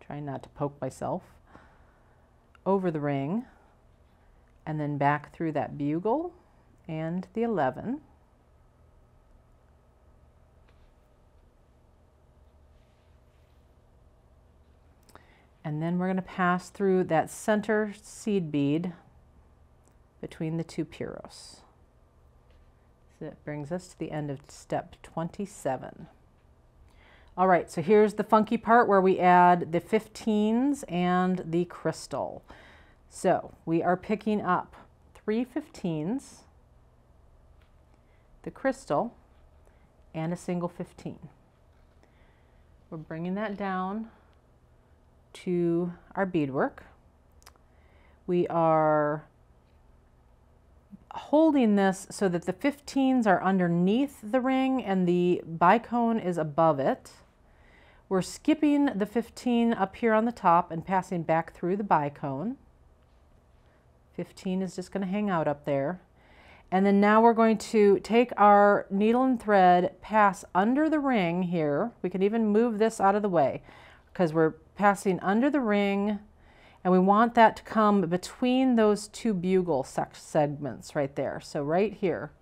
trying not to poke myself, over the ring, and then back through that bugle and the 11. And then we're going to pass through that center seed bead between the 2 Puros. So that brings us to the end of step 27. All right, so here's the funky part where we add the 15s and the crystal. So we are picking up 3 15s, the crystal, and a single 15. We're bringing that down to our beadwork. We are holding this so that the 15s are underneath the ring and the bicone is above it. We're skipping the 15 up here on the top and passing back through the bicone. 15 is just going to hang out up there. And then now we're going to take our needle and thread, pass under the ring here. We can even move this out of the way because we're passing under the ring, and we want that to come between those two bugle segments right there. So right here.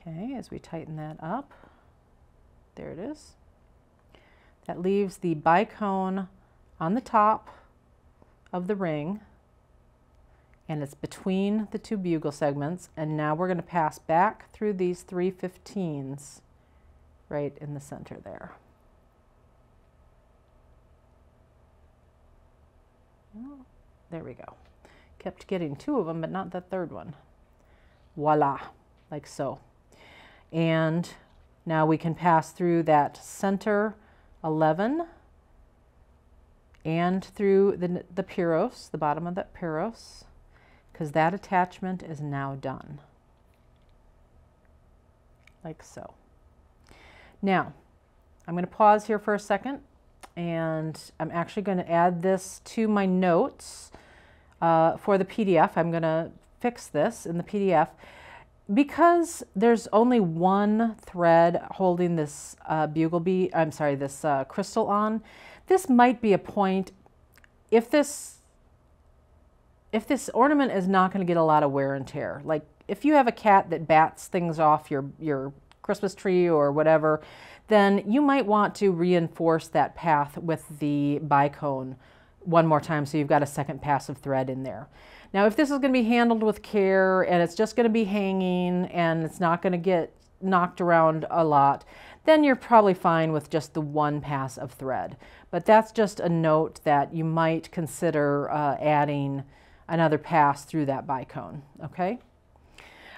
Okay, as we tighten that up, there it is. That leaves the bicone on the top of the ring, and it's between the two bugle segments, and now we're going to pass back through these 3 15s right in the center there. Oh, there we go. Kept getting 2 of them, but not the third one. Voila, like so. And now we can pass through that center 11 and through the pyros, the bottom of that pyros, because that attachment is now done, like so. Now, I'm going to pause here for a second, and I'm actually going to add this to my notes for the PDF. I'm going to fix this in the PDF. Because there's only one thread holding this bugle bead, I'm sorry, this crystal on, this might be a point. If this ornament is not going to get a lot of wear and tear, like if you have a cat that bats things off your Christmas tree or whatever, then you might want to reinforce that path with the bicone one more time so you've got a second pass of thread in there. Now, if this is going to be handled with care and it's just going to be hanging and it's not going to get knocked around a lot, then you're probably fine with just the one pass of thread. But that's just a note that you might consider adding another pass through that bicone, okay?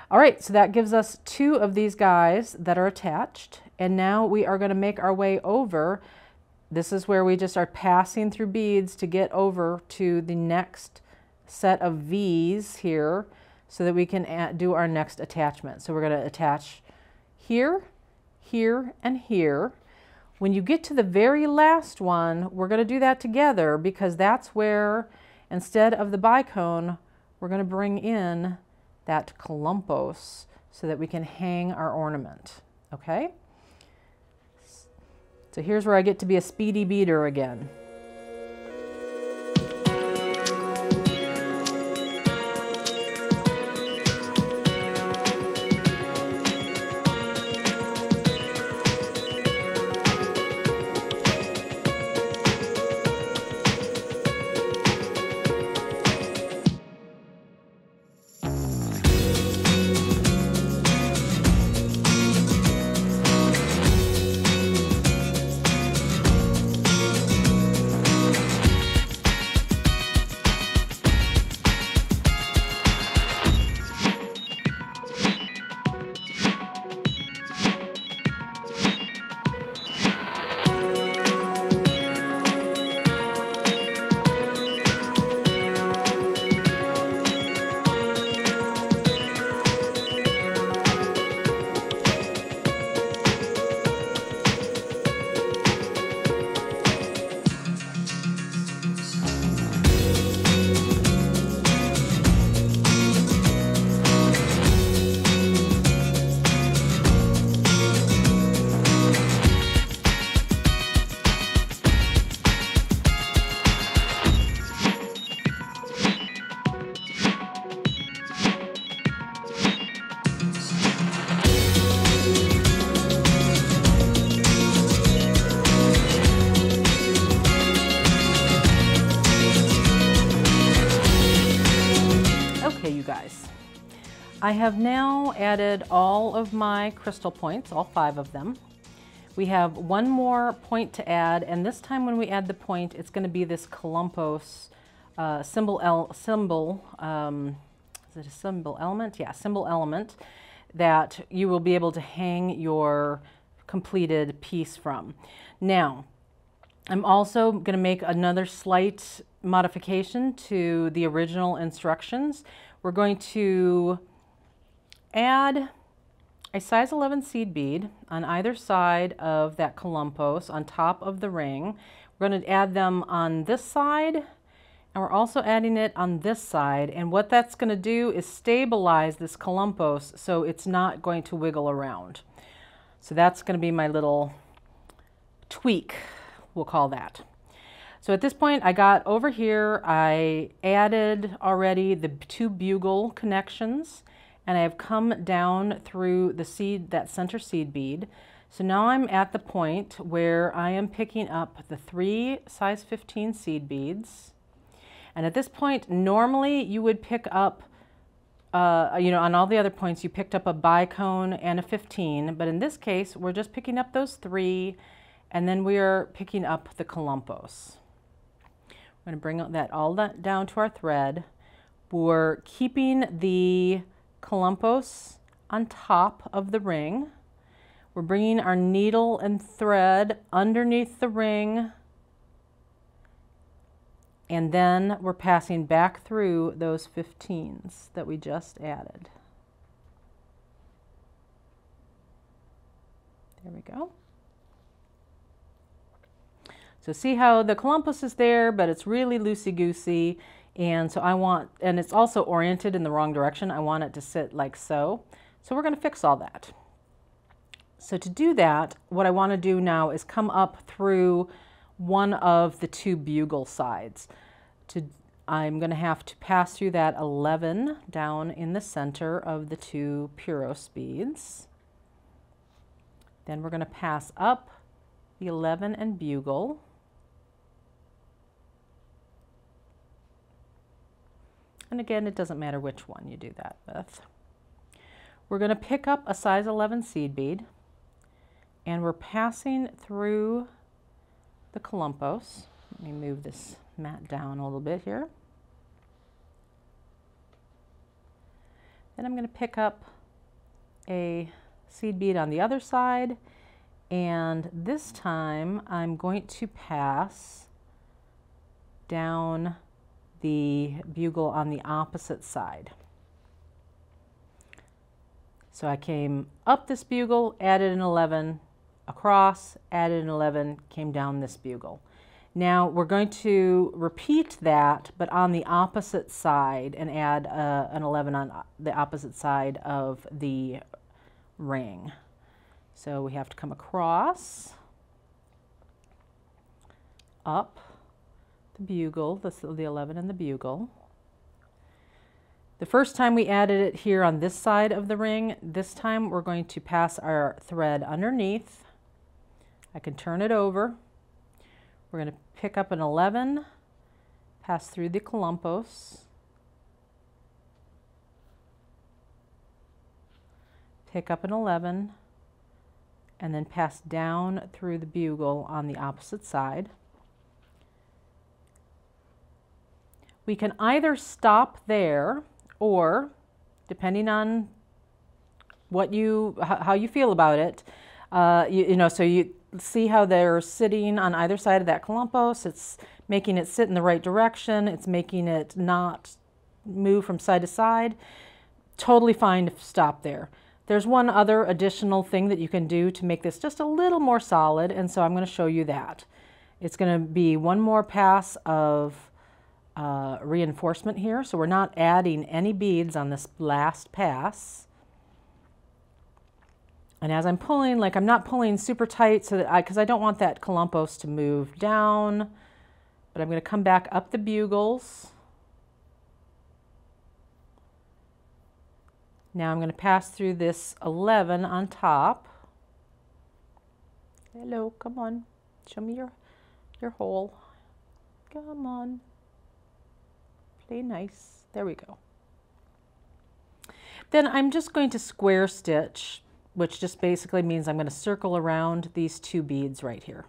All right, so that gives us 2 of these guys that are attached, and now we are going to make our way over. This is where we just are passing through beads to get over to the next set of V's here so that we can do our next attachment. So we're going to attach here, here, and here. When you get to the very last one, we're going to do that together because that's where, instead of the bicone, we're going to bring in that clumpos so that we can hang our ornament, okay? So here's where I get to be a speedy beater again. I have now added all of my crystal points, all 5 of them. We have one more point to add, and this time when we add the point, it's going to be this Columpos symbol is it a symbol element? Yeah, symbol element that you will be able to hang your completed piece from. Now, I'm also going to make another slight modification to the original instructions. We're going to add a size 11 seed bead on either side of that columpos on top of the ring. We're going to add them on this side, and we're also adding it on this side. And what that's going to do is stabilize this columpos so it's not going to wiggle around. So that's going to be my little tweak, we'll call that. So at this point, I got over here, I added already the 2 bugle connections, and I have come down through the seed, that center seed bead. So now I'm at the point where I am picking up the 3 size 15 seed beads. And at this point, normally you would pick up, on all the other points, you picked up a bicone and a 15, but in this case, we're just picking up those 3, and then we are picking up the columpos. We're going to bring that all down to our thread. We're keeping the columpos on top of the ring. We're bringing our needle and thread underneath the ring, and then we're passing back through those 15s that we just added. There we go. So see how the columpos is there, but it's really loosey-goosey, and so and it's also oriented in the wrong direction. I want it to sit like so. So we're going to fix all that. So to do that, what I want to do now is come up through one of the 2 bugle sides. I'm going to have to pass through that 11 down in the center of the 2 Puros beads. Then we're going to pass up the 11 and bugle. And again, it doesn't matter which one you do that with. We're going to pick up a size 11 seed bead, and we're passing through the columpos. Let me move this mat down a little bit here. Then I'm going to pick up a seed bead on the other side, and this time I'm going to pass down the bugle on the opposite side. So I came up this bugle, added an 11, across, added an 11, came down this bugle. Now we're going to repeat that, but on the opposite side, and add an 11 on the opposite side of the ring. So we have to come across, up the bugle, the 11 and the bugle. The first time we added it here on this side of the ring, this time we're going to pass our thread underneath. I can turn it over. We're going to pick up an 11, pass through the columpos, pick up an 11, and then pass down through the bugle on the opposite side. We can either stop there, or depending on what how you feel about it, so you see how they're sitting on either side of that columpos. It's making it sit in the right direction. It's making it not move from side to side. Totally fine to stop there. There's one other additional thing that you can do to make this just a little more solid, and so I'm going to show you that. It's going to be one more pass of reinforcement here, so we're not adding any beads on this last pass. And as I'm pulling, like I'm not pulling super tight so that because I don't want that columpos to move down, but I'm going to come back up the bugles. Now I'm going to pass through this 11 on top. Hello, come on, show me your hole. Come on. Play nice. There we go. Then I'm just going to square stitch, which just basically means I'm going to circle around these 2 beads right here.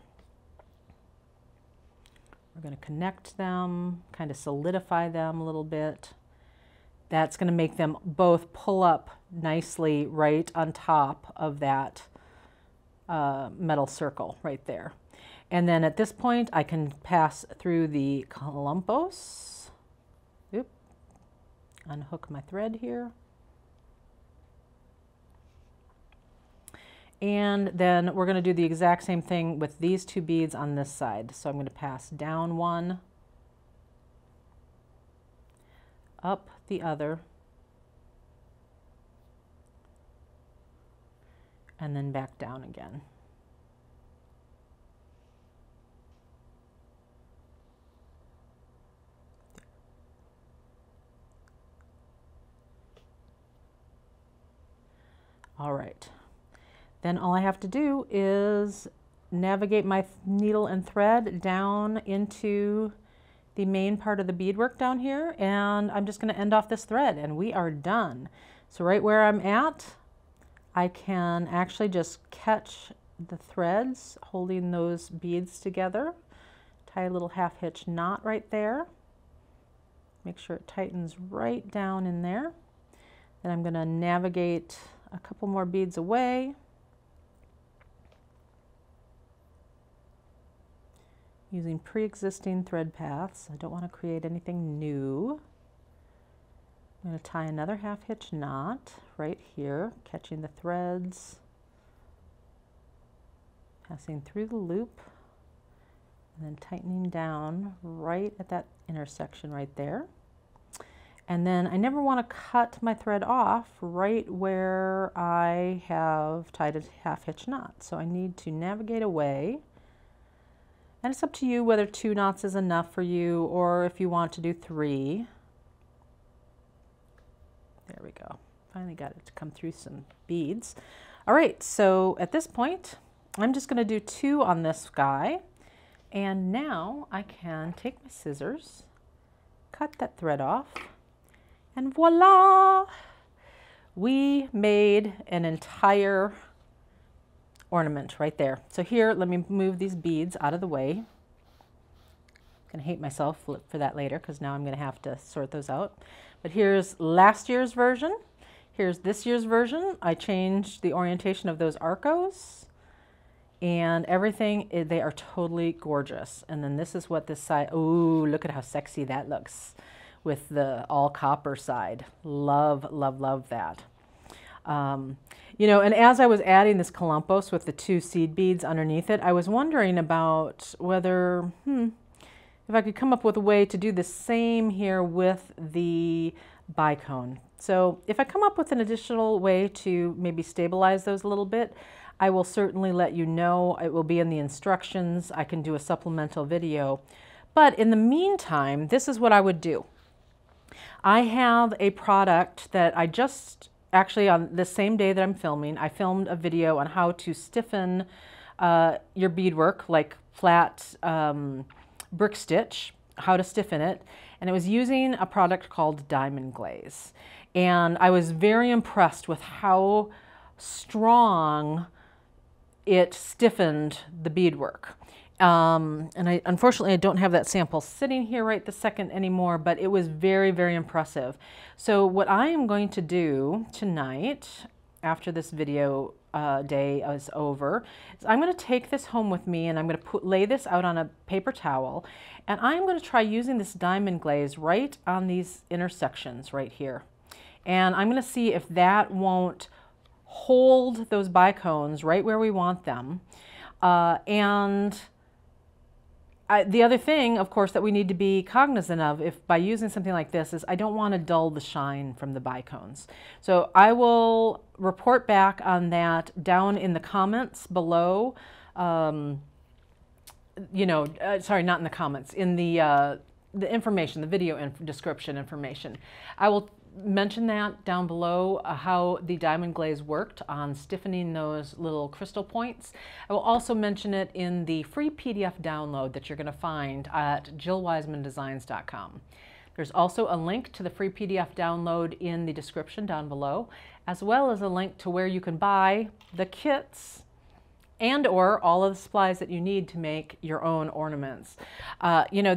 We're going to connect them, kind of solidify them a little bit. That's going to make them both pull up nicely right on top of that metal circle right there. And then at this point, I can pass through the columpos. Oop. Unhook my thread here. And then we're going to do the exact same thing with these two beads on this side. So I'm going to pass down one, up the other, and then back down again. All right. Then all I have to do is navigate my needle and thread down into the main part of the beadwork down here, and I'm just going to end off this thread and we are done. So right where I'm at, I can actually just catch the threads holding those beads together, tie a little half hitch knot right there, make sure it tightens right down in there. Then I'm going to navigate a couple more beads away, using pre-existing thread paths. I don't want to create anything new. I'm going to tie another half hitch knot right here, catching the threads, passing through the loop, and then tightening down right at that intersection right there. And then I never want to cut my thread off right where I have tied a half hitch knot. So I need to navigate away. And it's up to you whether 2 knots is enough for you or if you want to do 3. There we go. Finally got it to come through some beads. All right, so at this point, I'm just going to do 2 on this guy. And now I can take my scissors, cut that thread off, and voila! We made an entire ornament right there. So here, let me move these beads out of the way. I'm gonna hate myself for that later because now I'm gonna have to sort those out. But here's last year's version. Here's this year's version. I changed the orientation of those arcos and everything. They are totally gorgeous. And then this is what this side, ooh, look at how sexy that looks with the all copper side. Love, love, love that. You know, and as I was adding this columpos with the 2 seed beads underneath it, I was wondering about whether, if I could come up with a way to do the same here with the bicone. So if I come up with an additional way to maybe stabilize those a little bit, I will certainly let you know. It will be in the instructions. I can do a supplemental video. But in the meantime, this is what I would do. I have a product that I just actually, on the same day that I'm filming, I filmed a video on how to stiffen your beadwork, like flat brick stitch, how to stiffen it. And it was using a product called Diamond Glaze. And I was very impressed with how strong it stiffened the beadwork. And unfortunately, I don't have that sample sitting here right this second anymore, but it was very, very impressive. So what I am going to do tonight, after this video day is over, is I'm going to take this home with me and I'm going to lay this out on a paper towel, and I'm going to try using this diamond glaze right on these intersections right here. And I'm going to see if that won't hold those bicones right where we want them. The other thing, of course, that we need to be cognizant of if by using something like this is I don't want to dull the shine from the bicones. So I will report back on that down in the comments below. You know, sorry, not in the comments, in the information, the video description information. I will mention that down below, how the diamond glaze worked on stiffening those little crystal points. I will also mention it in the free PDF download that you're going to find at jillwisemandesigns.com. There's also a link to the free PDF download in the description down below, as well as a link to where you can buy the kits and or all of the supplies that you need to make your own ornaments. You know,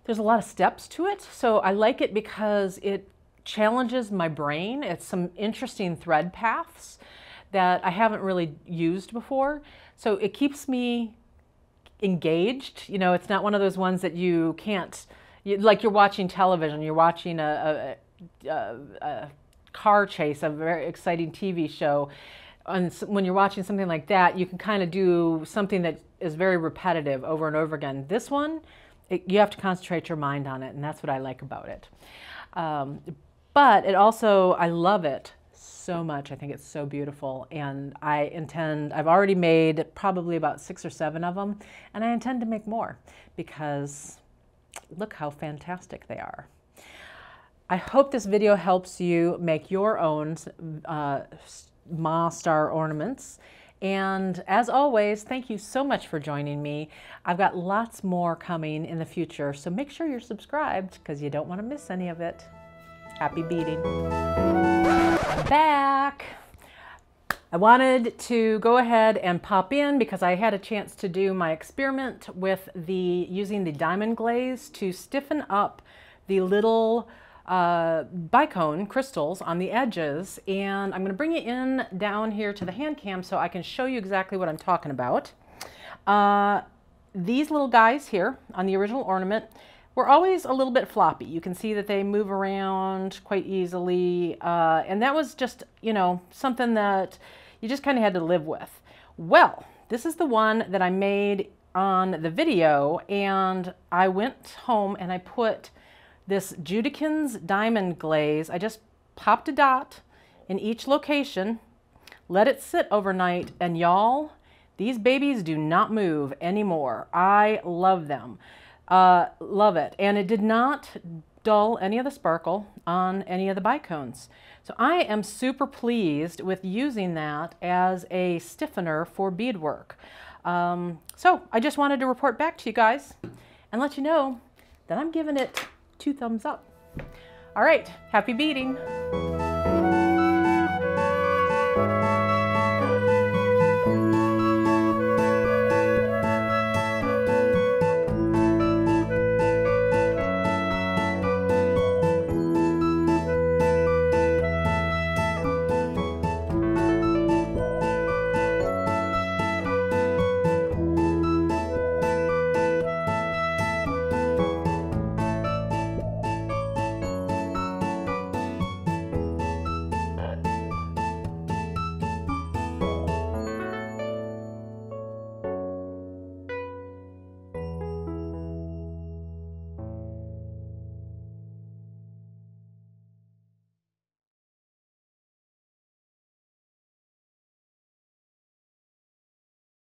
there's a lot of steps to it, so I like it because it challenges my brain. It's some interesting thread paths that I haven't really used before, so it keeps me engaged. You know, it's not one of those ones that you can't, like you're watching television, you're watching a car chase, a very exciting TV show. And when you're watching something like that, you can kind of do something that is very repetitive over and over again. This one, you have to concentrate your mind on it, and that's what I like about it. But it also, I love it so much. I think it's so beautiful, and I've already made probably about 6 or 7 of them, and I intend to make more because look how fantastic they are. I hope this video helps you make your own Ma star ornaments. And as always, thank you so much for joining me. I've got lots more coming in the future, so make sure you're subscribed because you don't want to miss any of it. Happy beading. I'm back. I wanted to go ahead and pop in because I had a chance to do my experiment with using the diamond glaze to stiffen up the little bicone crystals on the edges, and I'm going to bring it in down here to the hand cam so I can show you exactly what I'm talking about. These little guys here on the original ornament were always a little bit floppy. You can see that they move around quite easily, and that was just, you know, something that you just kind of had to live with. Well, this is the one that I made on the video, and I went home and I put this Judekins diamond glaze. I just popped a dot in each location, let it sit overnight, and y'all, these babies do not move anymore. I love them. Love it. And it did not dull any of the sparkle on any of the bicones. So I am super pleased with using that as a stiffener for beadwork. So I just wanted to report back to you guys and let you know that I'm giving it 2 thumbs up. All right, happy beading.